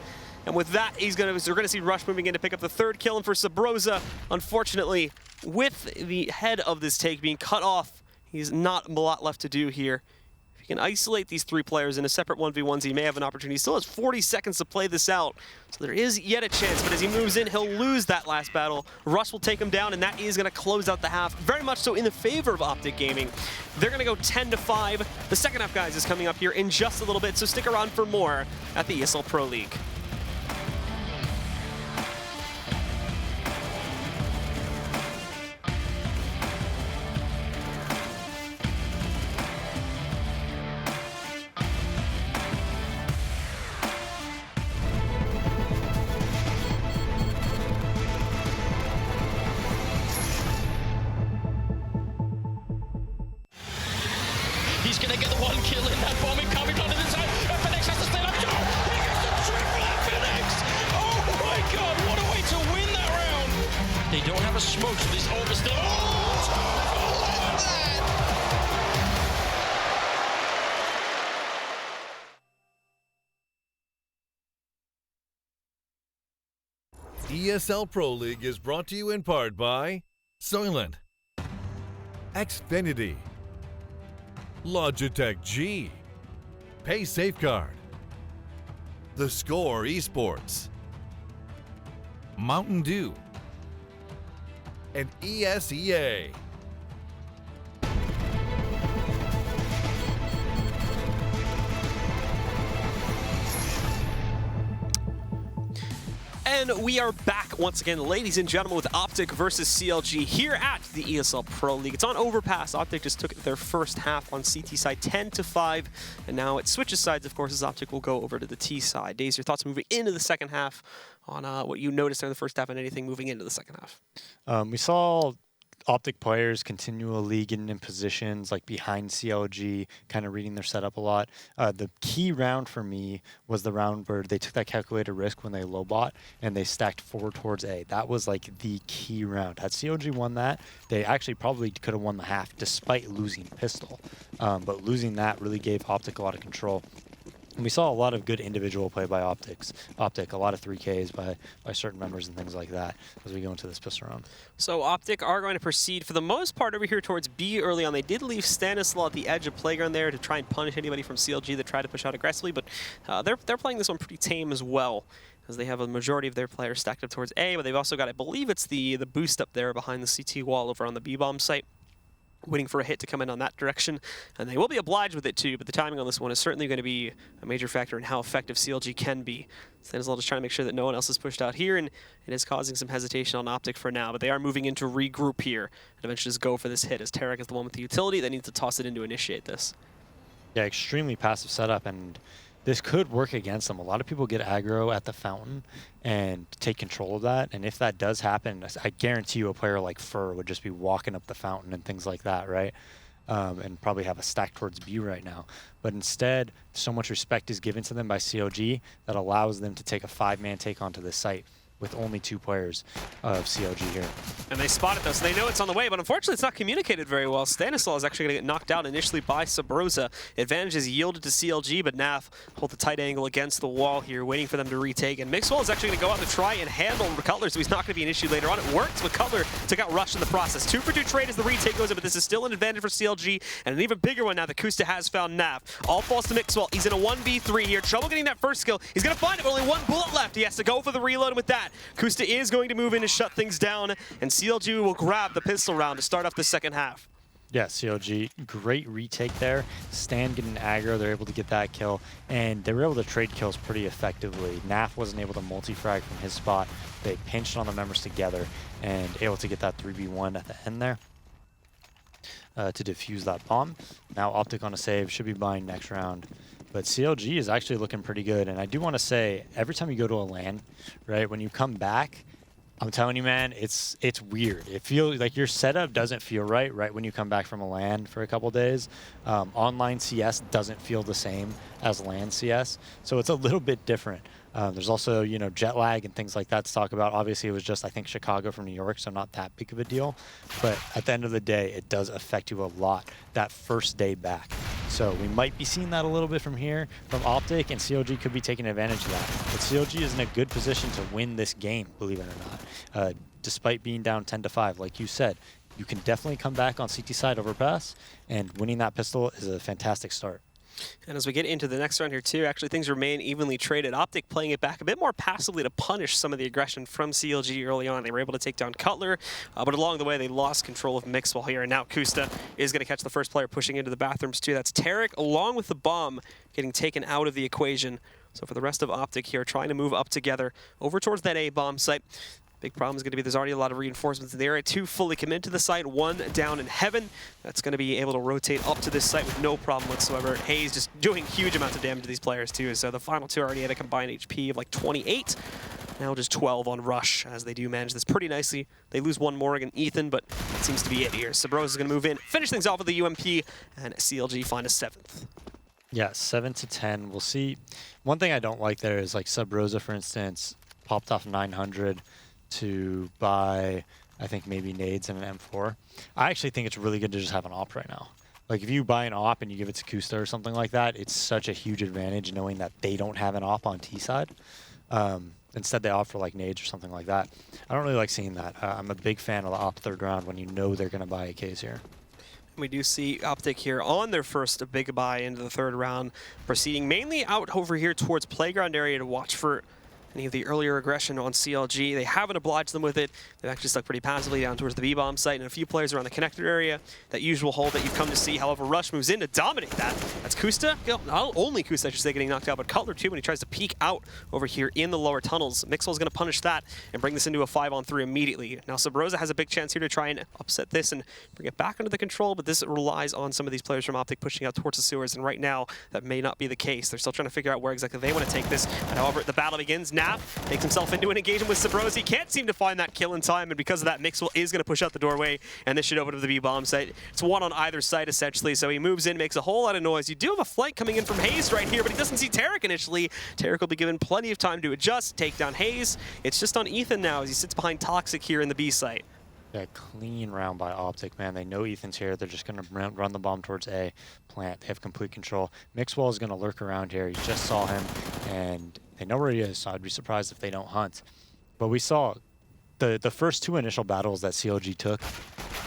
And with that, we're gonna see Rush moving in to pick up the 3rd kill. And for Sabrosa, unfortunately, with the head of this take being cut off, he's not a lot left to do here. If he can isolate these 3 players in a separate 1v1s, he may have an opportunity. He still has 40 seconds to play this out, so there is yet a chance. But as he moves in, he'll lose that last battle. Rush will take him down, and that is gonna close out the half, very much so in the favor of OpTic Gaming. They're gonna go 10-5. The second half, guys, is coming up here in just a little bit, so stick around for more at the ESL Pro League. He's going to get the 1 kill in that bomb incoming onto the side. FNX has to stand up. Joe, he gets the triple FNX. Oh my God, what a way to win that round. They don't have a smoke, so this over still. Oh, ESL Pro League is brought to you in part by Soylent, Xfinity, Logitech G, Pay Safeguard, The Score Esports, Mountain Dew, and ESEA. And we are back once again, ladies and gentlemen, with OpTic versus CLG here at the ESL Pro League. It's on Overpass. OpTic just took their first half on CT side 10-5, and now it switches sides, of course, as OpTic will go over to the T side. Daze, your thoughts moving into the second half on what you noticed in the first half and anything moving into the second half? We saw OpTic players continually getting in positions like behind CLG, kind of reading their setup a lot. The key round for me was the round where they took that calculated risk when they lowbot and they stacked forward towards A. That was like the key round. Had CLG won that, they actually probably could have won the half despite losing pistol. But losing that really gave OpTic a lot of control. And we saw a lot of good individual play by OpTic, a lot of 3Ks by certain members and things like that as we go into this pistol round. So OpTic are going to proceed for the most part over here towards B early on. They did leave Stanislaw at the edge of Playground there to try and punish anybody from CLG that tried to push out aggressively, but they're playing this one pretty tame as well, as they have a majority of their players stacked up towards A, but they've also got, I believe it's the boost up there behind the CT wall over on the B-bomb site, waiting for a hit to come in on that direction, and they will be obliged with it too, but the timing on this one is certainly going to be a major factor in how effective CLG can be. Stanislaw just trying to make sure that no one else is pushed out here, and it is causing some hesitation on OpTic for now, but they are moving into regroup here and eventually just go for this hit, as Tarek is the one with the utility that needs to toss it in to initiate this. Yeah, extremely passive setup, and this could work against them. A lot of people get aggro at the fountain and take control of that. And if that does happen, I guarantee you a player like Fur would just be walking up the fountain and things like that, right? And probably have a stack towards B right now. But instead, so much respect is given to them by CLG that allows them to take a 5-man take onto this site with only 2 players of CLG here. And they spot it though, so they know it's on the way, but unfortunately it's not communicated very well. Stanislaw is actually going to get knocked out initially by Sabrosa. Advantage is yielded to CLG, but Naf hold the tight angle against the wall here, waiting for them to retake. And Mixwell is actually going to go out to try and handle Cutler, so he's not going to be an issue later on. It worked, but Cutler took out Rush in the process. 2 for 2 trade as the retake goes in, but this is still an advantage for CLG, and an even bigger one now that Kusta has found Naf. All falls to Mixwell. He's in a 1v3 here. Trouble getting that first kill. He's going to find it, but only 1 bullet left. He has to go for the reload with that. Kusta is going to move in to shut things down, and CLG will grab the pistol round to start off the second half. Yeah, CLG, great retake there. Stan getting aggro, they're able to get that kill, and they were able to trade kills pretty effectively. Naf wasn't able to multi-frag from his spot. They pinched on the members together and able to get that 3v1 at the end there to defuse that bomb. Now OpTic on a save, should be buying next round. But CLG is actually looking pretty good, and I do want to say, every time you go to a LAN, right, when you come back, I'm telling you, man, it's weird. It feels like your setup doesn't feel right when you come back from a LAN for a couple days. Online CS doesn't feel the same as LAN CS, so it's a little bit different. There's also, you know, jet lag and things like that to talk about. Obviously, it was just, I think, Chicago from New York, so not that big of a deal. But at the end of the day, it does affect you a lot that first day back. So we might be seeing that a little bit from here, from OpTic, and CLG could be taking advantage of that. But CLG is in a good position to win this game, believe it or not. Despite being down 10-5, like you said, you can definitely come back on CT side overpass, and winning that pistol is a fantastic start. And as we get into the next round here too, actually things remain evenly traded. OpTic playing it back a bit more passively to punish some of the aggression from CLG early on. They were able to take down Cutler, but along the way they lost control of Mixwell here. And now Kusta is going to catch the first player pushing into the bathrooms too. That's Tarek along with the bomb getting taken out of the equation. So for the rest of OpTic here, trying to move up together over towards that A bomb site. Big problem is going to be there's already a lot of reinforcements in the area. 2 fully committed to the site, 1 down in heaven. That's going to be able to rotate up to this site with no problem whatsoever. Hayes just doing huge amounts of damage to these players too. So the final 2 already had a combined HP of like 28. Now just 12 on Rush as they do manage this pretty nicely. They lose 1 Morgan, Ethan, but that seems to be it here. Sabros is going to move in, finish things off with the UMP, and CLG find a 7th. Yeah, 7-10. We'll see. One thing I don't like there is like Sub-Rosa, for instance, popped off 900 to buy, I think, maybe nades and an M4. I actually think it's really good to just have an op right now. Like, if you buy an op and you give it to Kusta or something like that, it's such a huge advantage knowing that they don't have an op on T side. Instead, they opt for, like, nades or something like that. I don't really like seeing that. I'm a big fan of the op third round when you know they're going to buy AKs here. We do see OpTic here on their first big buy into the third round, proceeding mainly out over here towards playground area to watch for any of the earlier aggression on CLG. They haven't obliged them with it. They've actually stuck pretty passively down towards the B-bomb site and a few players around the connector area. That usual hold that you've come to see. However, Rush moves in to dominate that. That's Kusta. Not only Kusta, I should say, getting knocked out, but Cutler too when he tries to peek out over here in the lower tunnels. Mixwell's going to punish that and bring this into a 5-on-3 immediately. Now Sabrosa has a big chance here to try and upset this and bring it back under the control, but this relies on some of these players from OpTic pushing out towards the sewers, and right now that may not be the case. They're still trying to figure out where exactly they want to take this. And however, the battle begins. Naf takes himself into an engagement with Sabrosa. He can't seem to find that kill in time, and because of that, Mixwell is going to push out the doorway, and this should open up the B-bomb site. It's 1 on either side, essentially, so he moves in, makes a whole lot of noise. You do have a flank coming in from Hayes right here, but he doesn't see Tarek initially. Tarek will be given plenty of time to adjust, take down Hayes. It's just on Ethan now as he sits behind Toxic here in the B site. Yeah, clean round by OpTic, man. They know Ethan's here. They're just going to run the bomb towards A plant. They have complete control. Mixwell is going to lurk around here. You just saw him, and they know where he is, so I'd be surprised if they don't hunt. But we saw the first 2 initial battles that CLG took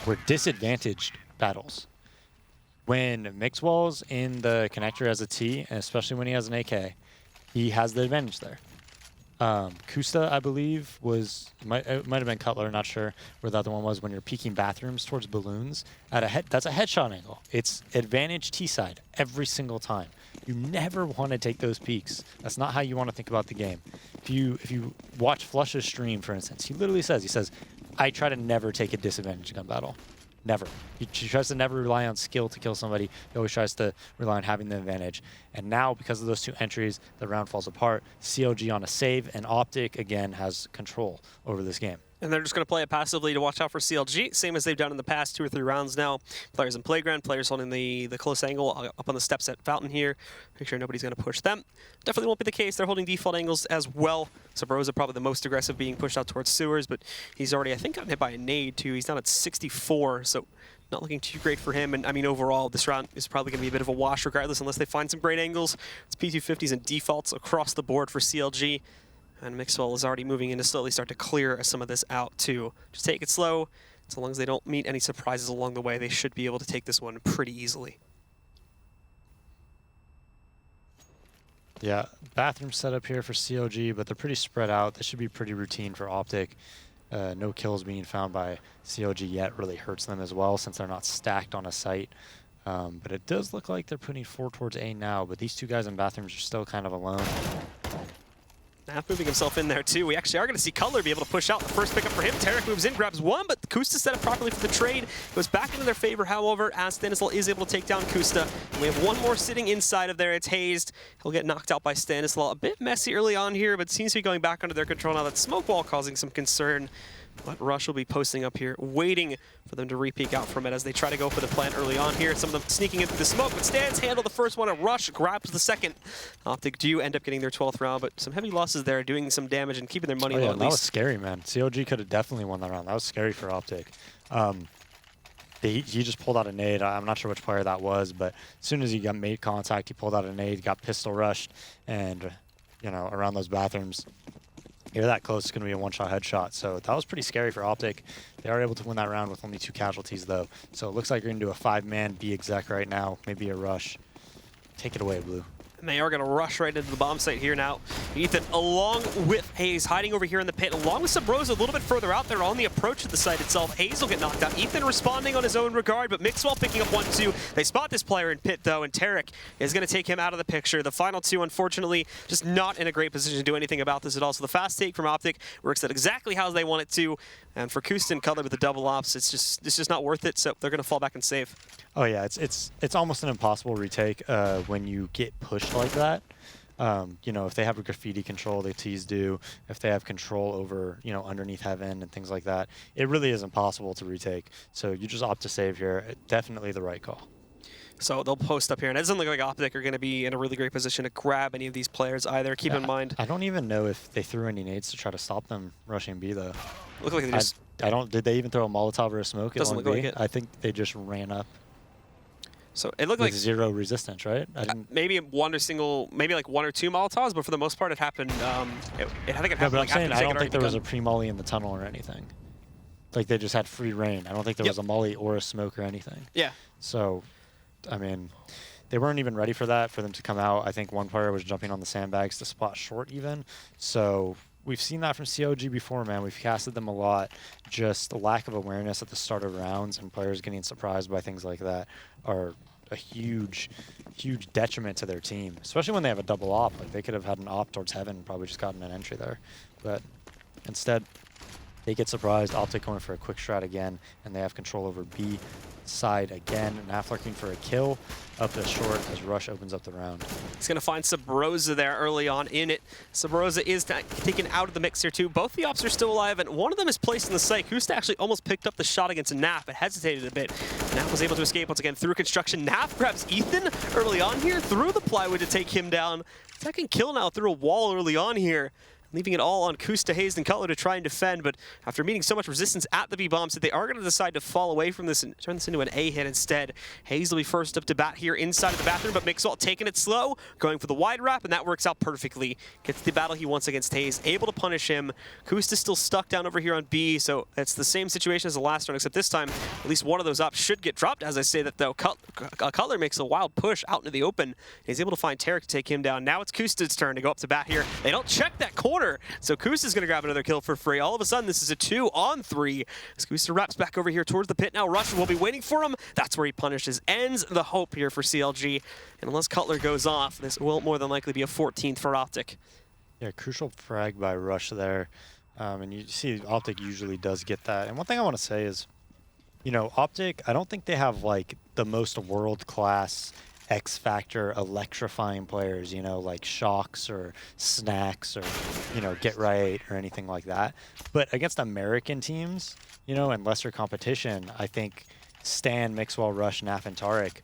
were disadvantaged battles. When Mixwell's in the connector as a T, and especially when he has an AK, he has the advantage there. Kusta, I believe, it might have been Cutler, not sure where the other one was, when you're peeking bathrooms towards balloons. That's a headshot angle. It's advantage T-side every single time. You never want to take those peeks. That's not how you want to think about the game. If you watch Flush's stream, for instance, he literally says, I try to never take a disadvantage gun battle. Never. He tries to never rely on skill to kill somebody. He always tries to rely on having the advantage. And now, because of those 2 entries, the round falls apart. CLG on a save, and OpTic, again, has control over this game. And they're just going to play it passively to watch out for CLG, same as they've done in the past 2 or 3 rounds now. Players in playground, players holding the close angle up on the steps at Fountain here. Make sure nobody's going to push them. Definitely won't be the case. They're holding default angles as well. Sabrosa probably the most aggressive, being pushed out towards sewers, but he's already, I think, gotten hit by a nade too. He's down at 64, so not looking too great for him. And I mean, overall, this round is probably going to be a bit of a wash regardless, unless they find some great angles. It's P250s and defaults across the board for CLG. And Mixwell is already moving in to slowly start to clear some of this out too. Just take it slow. So long as they don't meet any surprises along the way, they should be able to take this one pretty easily. Yeah, bathroom setup here for CLG, but they're pretty spread out. This should be pretty routine for OpTic. No kills being found by CLG yet really hurts them as well, since they're not stacked on a site. But it does look like they're putting 4 towards A now, but these 2 guys in bathrooms are still kind of alone. Naf moving himself in there too. We actually are going to see Cutler be able to push out the first pickup for him. Tarek moves in, grabs 1, but Kusta set up properly for the trade. Goes back into their favor, however, as Stanislaw is able to take down Kusta. And we have 1 more sitting inside of there. It's Hazed. He'll get knocked out by Stanislaw. A bit messy early on here, but seems to be going back under their control now. That smoke wall causing some concern. But Rush will be posting up here, waiting for them to re-peek out from it as they try to go for the plant early on here. Some of them sneaking in through the smoke, but Stans handle the first one, and Rush grabs the second. OpTic do end up getting their 12th round, but some heavy losses there, doing some damage and keeping their money low at least. That was scary, man. CLG could have definitely won that round. That was scary for OpTic. He just pulled out a nade. I'm not sure which player that was, but as soon as he made contact, he pulled out a nade, got pistol rushed, and, you know, around those bathrooms, you're that close, it's going to be a 1-shot headshot. So that was pretty scary for OpTic. They are able to win that round with only 2 casualties, though. So it looks like you're going to do a 5-man B exec right now, maybe a rush. Take it away, Blue. And they are going to rush right into the bomb site here now. Ethan, along with Hayes, hiding over here in the pit, along with Sabrosa a little bit further out there on the approach to the site itself. Hayes will get knocked out. Ethan responding on his own regard, but Mixwell picking up 1-2. They spot this player in pit, though, and Tarek is going to take him out of the picture. The final 2, unfortunately, just not in a great position to do anything about this at all. So the fast take from OpTic works out exactly how they want it to. And for Kustin Cutler with the double ops, it's just not worth it, so they're going to fall back and save. Oh yeah, it's almost an impossible retake when you get pushed like that. You know, if they have a graffiti control, they tease do. If they have control over, you know, underneath heaven and things like that, it really is impossible to retake. So you just opt to save here. Definitely the right call. So they'll post up here, and it doesn't look like OpTic are going to be in a really great position to grab any of these players either. Keep in mind. I don't even know if they threw any nades to try to stop them rushing B, though. Look like they just... Did they even throw a Molotov or a smoke? Doesn't look like it. I think they just ran up. So it looked with like 0 resistance, right? maybe like 1 or 2 Molotovs, but for the most part, it happened. I think it happened. No, but I'm saying after I don't think there was a pre-molly in the tunnel or anything. Like they just had free reign. I don't think there was a molly or a smoke or anything. Yeah. So, I mean, they weren't even ready for that, for them to come out. I think one player was jumping on the sandbags to spot short even. So we've seen that from CLG before, man. We've casted them a lot. Just the lack of awareness at the start of rounds and players getting surprised by things like that are a huge detriment to their team, especially when they have a double op. Like they could have had an op towards heaven, probably just gotten an entry there. But instead, they get surprised. OpTic going for a quick strat again, and they have control over B side again. Naf looking for a kill up the short as Rush opens up the round. He's going to find Sabrosa there early on in it. Sabrosa is taken out of the mix here too. Both the ops are still alive, and one of them is placed in the site. Kusta actually almost picked up the shot against Naf, but hesitated a bit. Naf was able to escape once again through construction. Naf grabs Ethan early on here through the plywood to take him down. Second kill now through a wall early on here, leaving it all on Kusta, Hayes, and Cutler to try and defend. But after meeting so much resistance at the B bomb site, they are going to decide to fall away from this and turn this into an A hit instead. Hayes will be first up to bat here inside of the bathroom, but Mixwell taking it slow, going for the wide wrap, and that works out perfectly. Gets the battle he wants against Hayes, able to punish him. Kusta's still stuck down over here on B, so it's the same situation as the last round, except this time at least one of those ops should get dropped. As I say that though, Cutler makes a wild push out into the open. He's able to find Tarek to take him down. Now it's Kusta's turn to go up to bat here. They don't check that corner, so Kusta's going to grab another kill for free. All of a sudden, this is a 2-on-3. As Kusta wraps back over here towards the pit. Now Rush will be waiting for him. That's where he punishes. Ends the hope here for CLG. And unless Cutler goes off, this will more than likely be a 14th for OpTic. Yeah, crucial frag by Rush there. And you see OpTic usually does get that. And one thing I want to say is you know, OpTic, I don't think they have like the most world-class X Factor electrifying players, you know, like Shocks or Snacks or, you know, Get Right or anything like that. But against American teams, you know, and lesser competition, I think Stan, Mixwell, Rush, Naf, and Tarek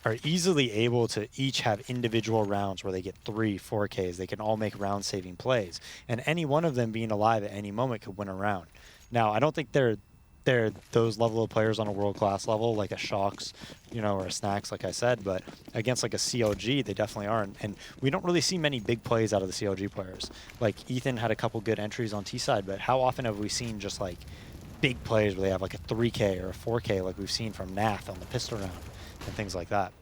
are easily able to each have individual rounds where they get 3, 4Ks. They can all make round-saving plays. And any one of them being alive at any moment could win a round. Now, I don't think they're those level of players on a world-class level, like a Shocks, you know, or a Snacks, like I said, but against like a CLG, they definitely are. And we don't really see many big plays out of the CLG players. Like Ethan had a couple good entries on T-side, but how often have we seen just like big plays where they have like a 3K or a 4K like we've seen from Nath on the pistol round and things like that?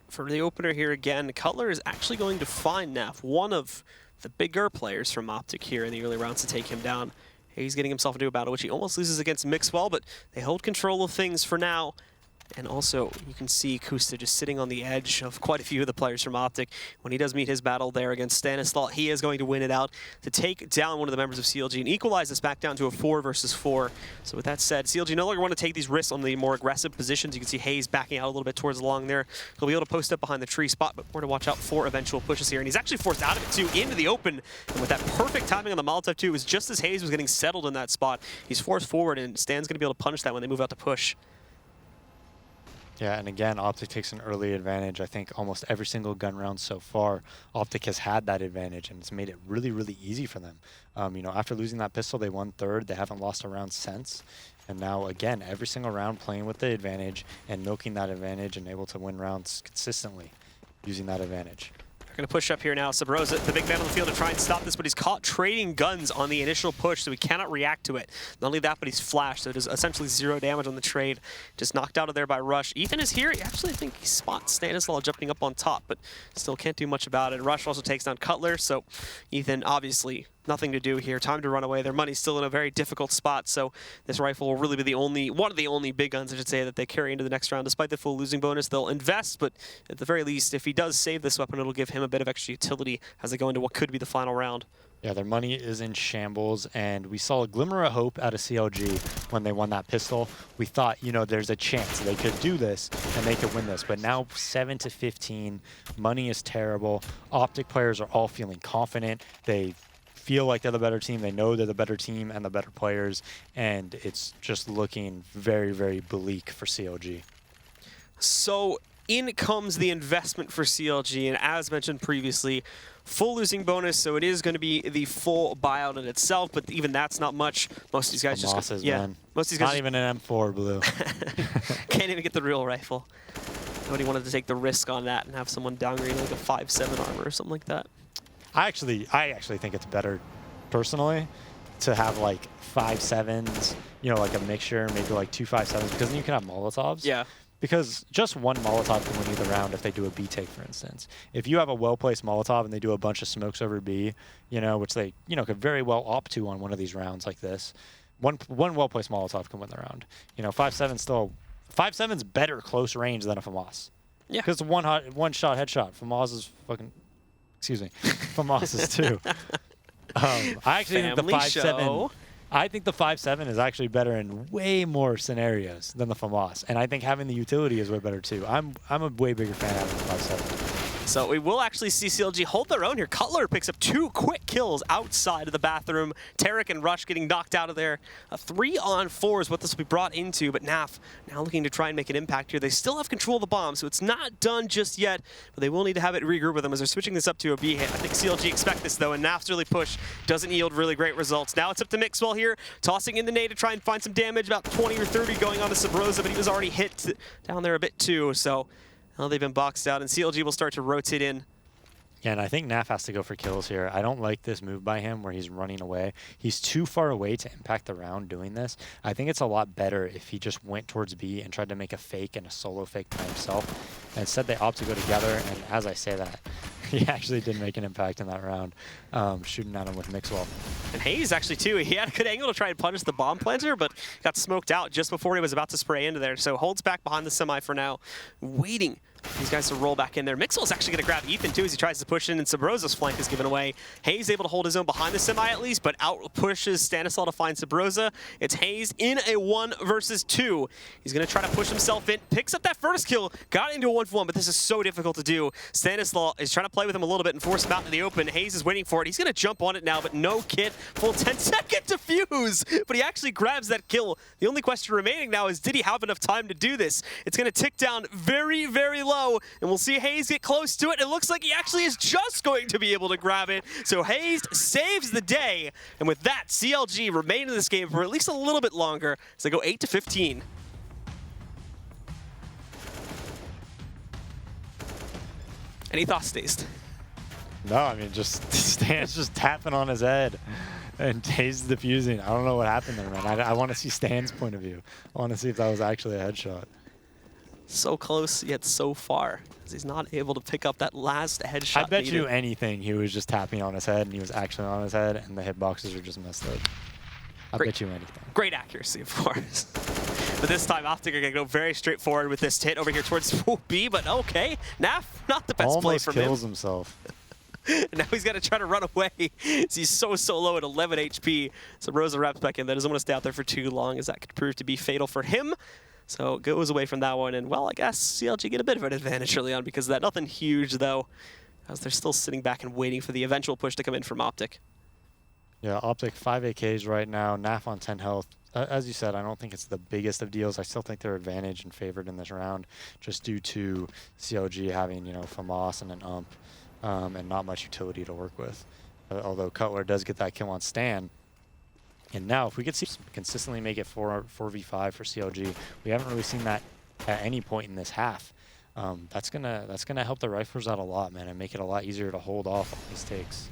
For the opener here again, Cutler is actually going to find Naf, one of the bigger players from OpTic here in the early rounds, to take him down. He's getting himself into a battle, which he almost loses against Mixwell, but they hold control of things for now. And also, you can see Kusta just sitting on the edge of quite a few of the players from OpTic. When he does meet his battle there against Stanislaw, he is going to win it out to take down one of the members of CLG and equalize this back down to a 4 versus 4. So with that said, CLG no longer want to take these risks on the more aggressive positions. You can see Hayes backing out a little bit towards along there. He'll be able to post up behind the tree spot, but more to watch out for eventual pushes here. And he's actually forced out of it too, into the open. And with that perfect timing on the Molotov too, it was just as Hayes was getting settled in that spot. He's forced forward, and Stan's going to be able to punish that when they move out to push. Yeah, and again, OpTic takes an early advantage. I think almost every single gun round so far, OpTic has had that advantage, and it's made it really, really easy for them. You know, after losing that pistol, they won 3rd. They haven't lost a round since. And now, again, every single round playing with the advantage and milking that advantage and able to win rounds consistently using that advantage. Going to push up here now. Sabrosa, the big man on the field, to try and stop this, but he's caught trading guns on the initial push, so he cannot react to it. Not only that, but he's flashed, so it is essentially 0 damage on the trade. Just knocked out of there by Rush. Ethan is here. Actually, I think he spots Stanislaw jumping up on top, but still can't do much about it. Rush also takes down Cutler, so Ethan obviously nothing to do here. Time to run away. Their money's still in a very difficult spot, so this rifle will really be one of the only big guns, I should say, that they carry into the next round. Despite the full losing bonus, they'll invest, but at the very least, if he does save this weapon, it'll give him a bit of extra utility as they go into what could be the final round. Yeah, their money is in shambles, and we saw a glimmer of hope out of CLG when they won that pistol. We thought, you know, there's a chance they could do this and they could win this, but now 7-15, money is terrible. OpTic players are all feeling confident. They feel like they're the better team. They know they're the better team and the better players, and it's just looking very, very bleak for CLG. So in comes the investment for CLG, and as mentioned previously, full losing bonus, so it is going to be the full buyout in itself, but even that's not much. Most of these guys most of these guys not even an M4 blue. Can't even get the real rifle. Nobody wanted to take the risk on that and have someone downgrade like a 5.7 armor or something like that. I actually think it's better, personally, to have like 5.7s, you know, like a mixture, maybe like 2 5.7s, because then you can have Molotovs. Yeah. Because just one Molotov can win you the round if they do a B take, for instance. If you have a well-placed Molotov and they do a bunch of smokes over B, you know, which they, you know, could very well opt to on one of these rounds like this, one well-placed Molotov can win the round. You know, 5.7 still, 5.7's better close range than a FAMAS. Yeah. Because one shot headshot. FAMAS is fucking, excuse me, FAMAS is too. I actually think the 5.7. I think the 5.7 is actually better in way more scenarios than the FAMAS, and I think having the utility is way better too. I'm a way bigger fan of having the 5.7. So we will actually see CLG hold their own here. Cutler picks up 2 quick kills outside of the bathroom. Tarek and Rush getting knocked out of there. A 3-on-4 is what this will be brought into, but Naf now looking to try and make an impact here. They still have control of the bomb, so it's not done just yet, but they will need to have it regroup with them as they're switching this up to a B hit. I think CLG expect this though, and Naf's early push doesn't yield really great results. Now it's up to Mixwell here, tossing in the nade to try and find some damage, about 20 or 30 going on to Sabrosa, but he was already hit down there a bit too, so well, they've been boxed out, and CLG will start to rotate in. Yeah, and I think Naf has to go for kills here. I don't like this move by him where he's running away. He's too far away to impact the round doing this. I think it's a lot better if he just went towards B and tried to make a fake and a solo fake by himself. And instead, they opt to go together, and as I say that, he actually did make an impact in that round, shooting at him with Mixwell. And Hayes actually too, he had a good angle to try and punish the bomb planter, but got smoked out just before he was about to spray into there. So holds back behind the semi for now, waiting these guys to roll back in there. Mixwell's actually going to grab Ethan too as he tries to push in, and Sabrosa's flank is given away. Hayes able to hold his own behind the semi at least, but out pushes Stanislaw to find Sabrosa. It's Hayes in a 1 versus 2. He's going to try to push himself in, picks up that first kill, got into a 1-for-1, but this is so difficult to do. Stanislaw is trying to play with him a little bit and force him out into the open. Hayes is waiting for it. He's going to jump on it now, but no kit. Full 10-second defuse, but he actually grabs that kill. The only question remaining now is, did he have enough time to do this? It's going to tick down very, very low, and we'll see Hayes get close to it. It looks like he actually is just going to be able to grab it. So Hayes saves the day, and with that, CLG remain in this game for at least a little bit longer as they go 8-15. Any thoughts, Dazed? No, I mean, just Stan's just tapping on his head and Hayes defusing. I don't know what happened there, man. I want to see Stan's point of view. I want to see if that was actually a headshot. So close, yet so far, as he's not able to pick up that last headshot. I bet needed. you anything he was just tapping on his head and he was actually on his head and the hitboxes are just messed up. I bet you anything. Great accuracy, of course. But this time, OpTic are going to go very straightforward with this hit over here towards Pool B, but okay. Naf, not the best play from him. Almost kills himself. Now he's got to try to run away. He's so low at 11 HP. So Rosa wraps back in. That doesn't want to stay out there for too long, as that could prove to be fatal for him. So goes away from that one. And, well, I guess CLG get a bit of an advantage early on because of that. Nothing huge, though, as they're still sitting back and waiting for the eventual push to come in from OpTic. Yeah, OpTic 5 AKs right now. Naf on 10 health. As you said, I don't think it's the biggest of deals. I still think they're advantaged and favored in this round just due to CLG having, you know, FAMAS and an ump. And not much utility to work with. Although Cutler does get that kill on Stan. And now, if we could see consistently make it 4v5 for CLG, we haven't really seen that at any point in this half. That's gonna help the riflers out a lot, man, and make it a lot easier to hold off on these takes.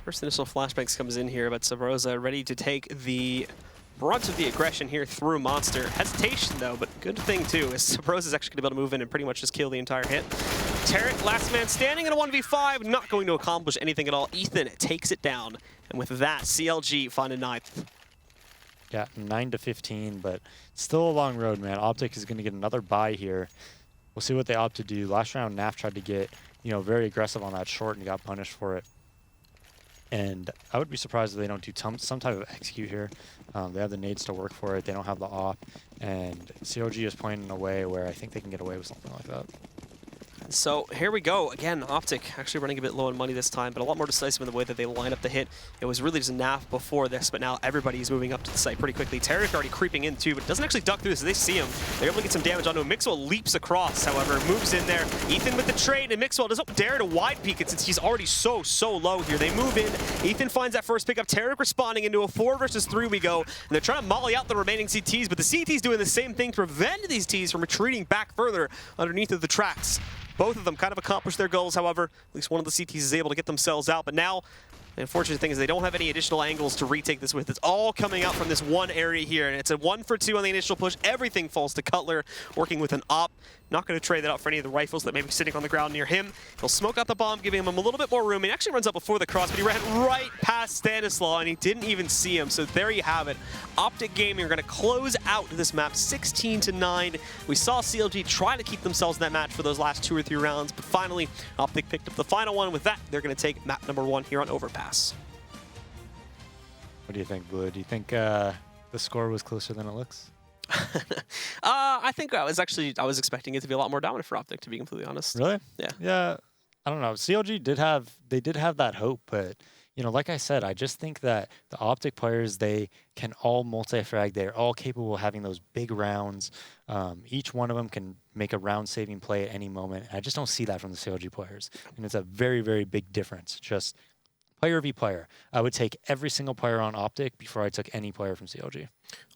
First initial flashbangs comes in here, but Sabrosa ready to take the brunt of the aggression here through Monster. Hesitation, though, but good thing, too, is Sabrosa is actually going to be able to move in and pretty much just kill the entire hit. Tarek, last man standing in a 1v5, not going to accomplish anything at all. Ethan takes it down, and with that, CLG find a 9th. Yeah, 9-15, but still a long road, man. OpTic is going to get another bye here. We'll see what they opt to do. Last round, Naf tried to get, you know, very aggressive on that short and got punished for it. And I would be surprised if they don't do some type of execute here. They have the nades to work for it. They don't have the op. And CLG is playing in a way where I think they can get away with something like that. So here we go. Again, OpTic actually running a bit low on money this time, but a lot more decisive in the way that they line up the hit. It was really just Naf before this, but now everybody's moving up to the site pretty quickly. Tarek already creeping in too, but doesn't actually duck through this. They see him. They're able to get some damage onto him. Mixwell leaps across, however, moves in there. Ethan with the trade, and Mixwell doesn't dare to wide peek it since he's already so low here. They move in. Ethan finds that first pickup. Tarek responding into a 4 versus 3 we go, and they're trying to molly out the remaining CTs, but the CTs doing the same thing to prevent these Ts from retreating back further underneath of the tracks. Both of them kind of accomplished their goals, however. At least one of the CTs is able to get themselves out. But now, the unfortunate thing is they don't have any additional angles to retake this with. It's all coming out from this one area here. And it's a 1 for 2 on the initial push. Everything falls to Cutler, working with an op. Not going to trade that out for any of the rifles that may be sitting on the ground near him. He'll smoke out the bomb, giving him a little bit more room. He actually runs up before the cross, but he ran right past Stanislaw, and he didn't even see him. So there you have it. OpTic Gaming are going to close out this map 16-9. We saw CLG try to keep themselves in that match for those last 2 or 3 rounds, but finally, OpTic picked up the final one. With that, they're going to take map number 1 here on Overpass. What do you think, Blue? Do you think the score was closer than it looks? I think I was expecting it to be a lot more dominant for OpTic, to be completely honest. Really? Yeah. Yeah. I don't know. CLG did have that hope, but you know, like I said, I just think that the OpTic players, they can all multi-frag. They're all capable of having those big rounds. Each one of them can make a round-saving play at any moment. I just don't see that from the CLG players, and it's a very, very big difference. Just player v player. I would take every single player on OpTic before I took any player from CLG.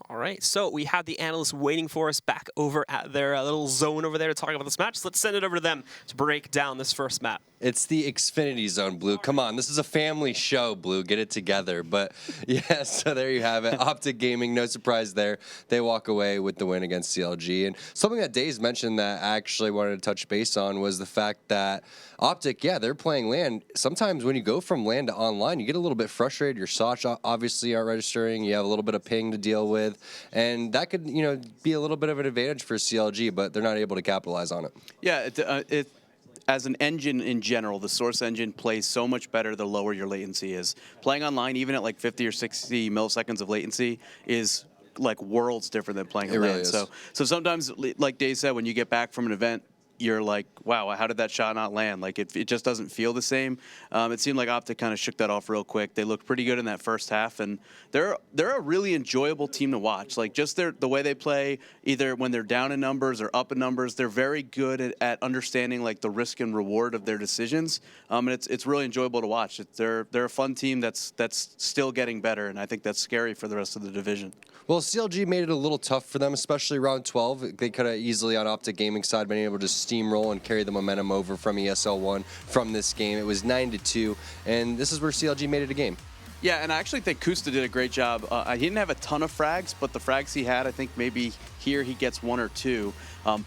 All right, so we have the analysts waiting for us back over at their little zone over there to talk about this match. So let's send it over to them to break down this first map. It's the Xfinity Zone, Blue. Come on, this is a family show, Blue. Get it together. But yeah, so there you have it. OpTic Gaming, no surprise there. They walk away with the win against CLG. And something that Daze mentioned that I actually wanted to touch base on was the fact that OpTic, yeah, they're playing LAN. Sometimes when you go from LAN to online, you get a little bit frustrated. Your SOC obviously aren't registering. You have a little bit of ping to deal with. with, and that could, be a little bit of an advantage for CLG, but they're not able to capitalize on it. Yeah, it as an engine in general, the Source engine plays so much better the lower your latency is. Playing online, even at like 50 or 60 milliseconds of latency, is like worlds different than playing on really LAN. is. So sometimes, like Dave said, when you get back from an event, you're like, wow, how did that shot not land? Like, it just doesn't feel the same. It seemed like OpTic kind of shook that off real quick. They looked pretty good in that first half, and they're a really enjoyable team to watch. Like, just the way they play, either when they're down in numbers or up in numbers, they're very good at understanding, like, the risk and reward of their decisions. And it's really enjoyable to watch. They're a fun team that's still getting better, and I think that's scary for the rest of the division. Well, CLG made it a little tough for them, especially round 12. They could have easily, on OpTic Gaming side, been able to steamroll and carry the momentum over from ESL 1 from this game. It was 9-2, and this is where CLG made it a game. Yeah, and I actually think Kusta did a great job. He didn't have a ton of frags, but the frags he had, I think maybe here he gets 1 or 2.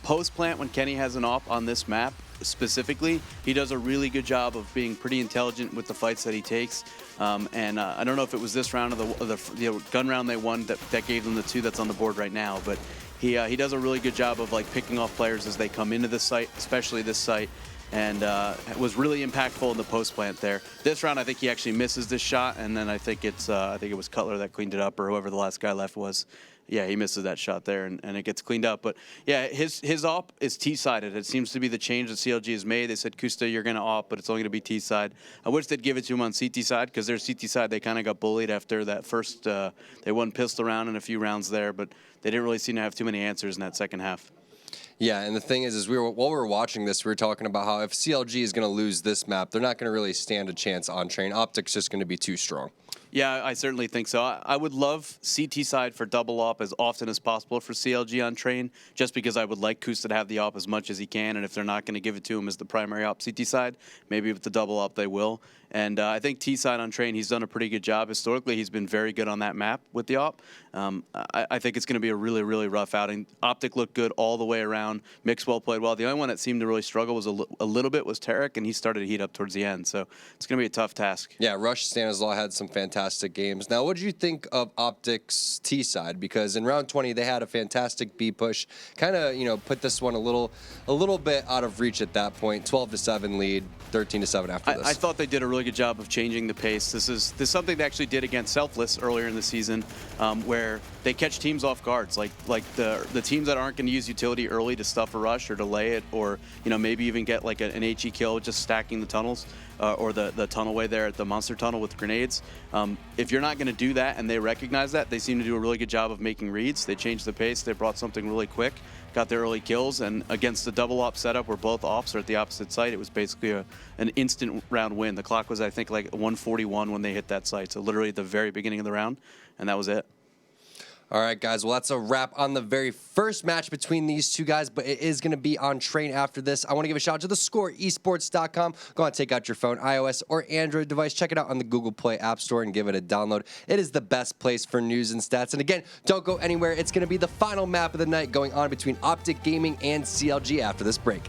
Post-plant, when Kenny has an op on this map, specifically, he does a really good job of being pretty intelligent with the fights that he takes. And I don't know if it was this round or the gun round they won that gave them the 2 that's on the board right now, but he does a really good job of like picking off players as they come into this site, especially this site, and was really impactful in the post plant there. This round, I think he actually misses this shot, and then I think it was Cutler that cleaned it up, or whoever the last guy left was. Yeah, he misses that shot there, and it gets cleaned up. But yeah, his op is T-sided. It seems to be the change that CLG has made. They said, Kusta, you're going to op, but it's only going to be T-side. I wish they'd give it to him on CT side, because their CT side, they kind of got bullied after that first. They won pistol round and a few rounds there, but they didn't really seem to have too many answers in that second half. Yeah, and the thing is while we were watching this, we were talking about how if CLG is going to lose this map, they're not going to really stand a chance on train. OpTic's just going to be too strong. Yeah, I certainly think so. I would love CT side for double op as often as possible for CLG on train, just because I would like Kusta to have the op as much as he can, and if they're not going to give it to him as the primary op CT side, maybe with the double op they will. And I think T-side on train, he's done a pretty good job. Historically, he's been very good on that map with the op. I think it's going to be a really, really rough outing. OpTic looked good all the way around. Mixwell played well. The only one that seemed to really struggle was a little bit was Tarek, and he started to heat up towards the end. So it's going to be a tough task. Yeah, Rush Stanislaw had some fantastic games. Now, what did you think of OpTic's T-side? Because in round 20, they had a fantastic B push. Kind of, put this one a little bit out of reach at that point. 12-7 lead, 13-7 after this. I thought they did a really good job of changing the pace. This is something they actually did against Selfless earlier in the season, where they catch teams off guards, like the teams that aren't going to use utility early to stuff a rush or delay it, or maybe even get like an HE kill just stacking the tunnels, or the tunnelway there at the monster tunnel with grenades. If you're not going to do that and they recognize that, they seem to do a really good job of making reads. They changed the pace. They brought something really quick, got their early kills, and against the double op setup where both ops are at the opposite site, it was basically an instant round win. The clock was, I think, like 141 when they hit that site, so literally at the very beginning of the round, and that was it. All right, guys. Well, that's a wrap on the very first match between these two guys, but it is going to be on train after this. I want to give a shout out to theScoreEsports.com. Go on, take out your phone, iOS or Android device. Check it out on the Google Play App Store and give it a download. It is the best place for news and stats. And again, don't go anywhere. It's going to be the final map of the night going on between OpTic Gaming and CLG after this break.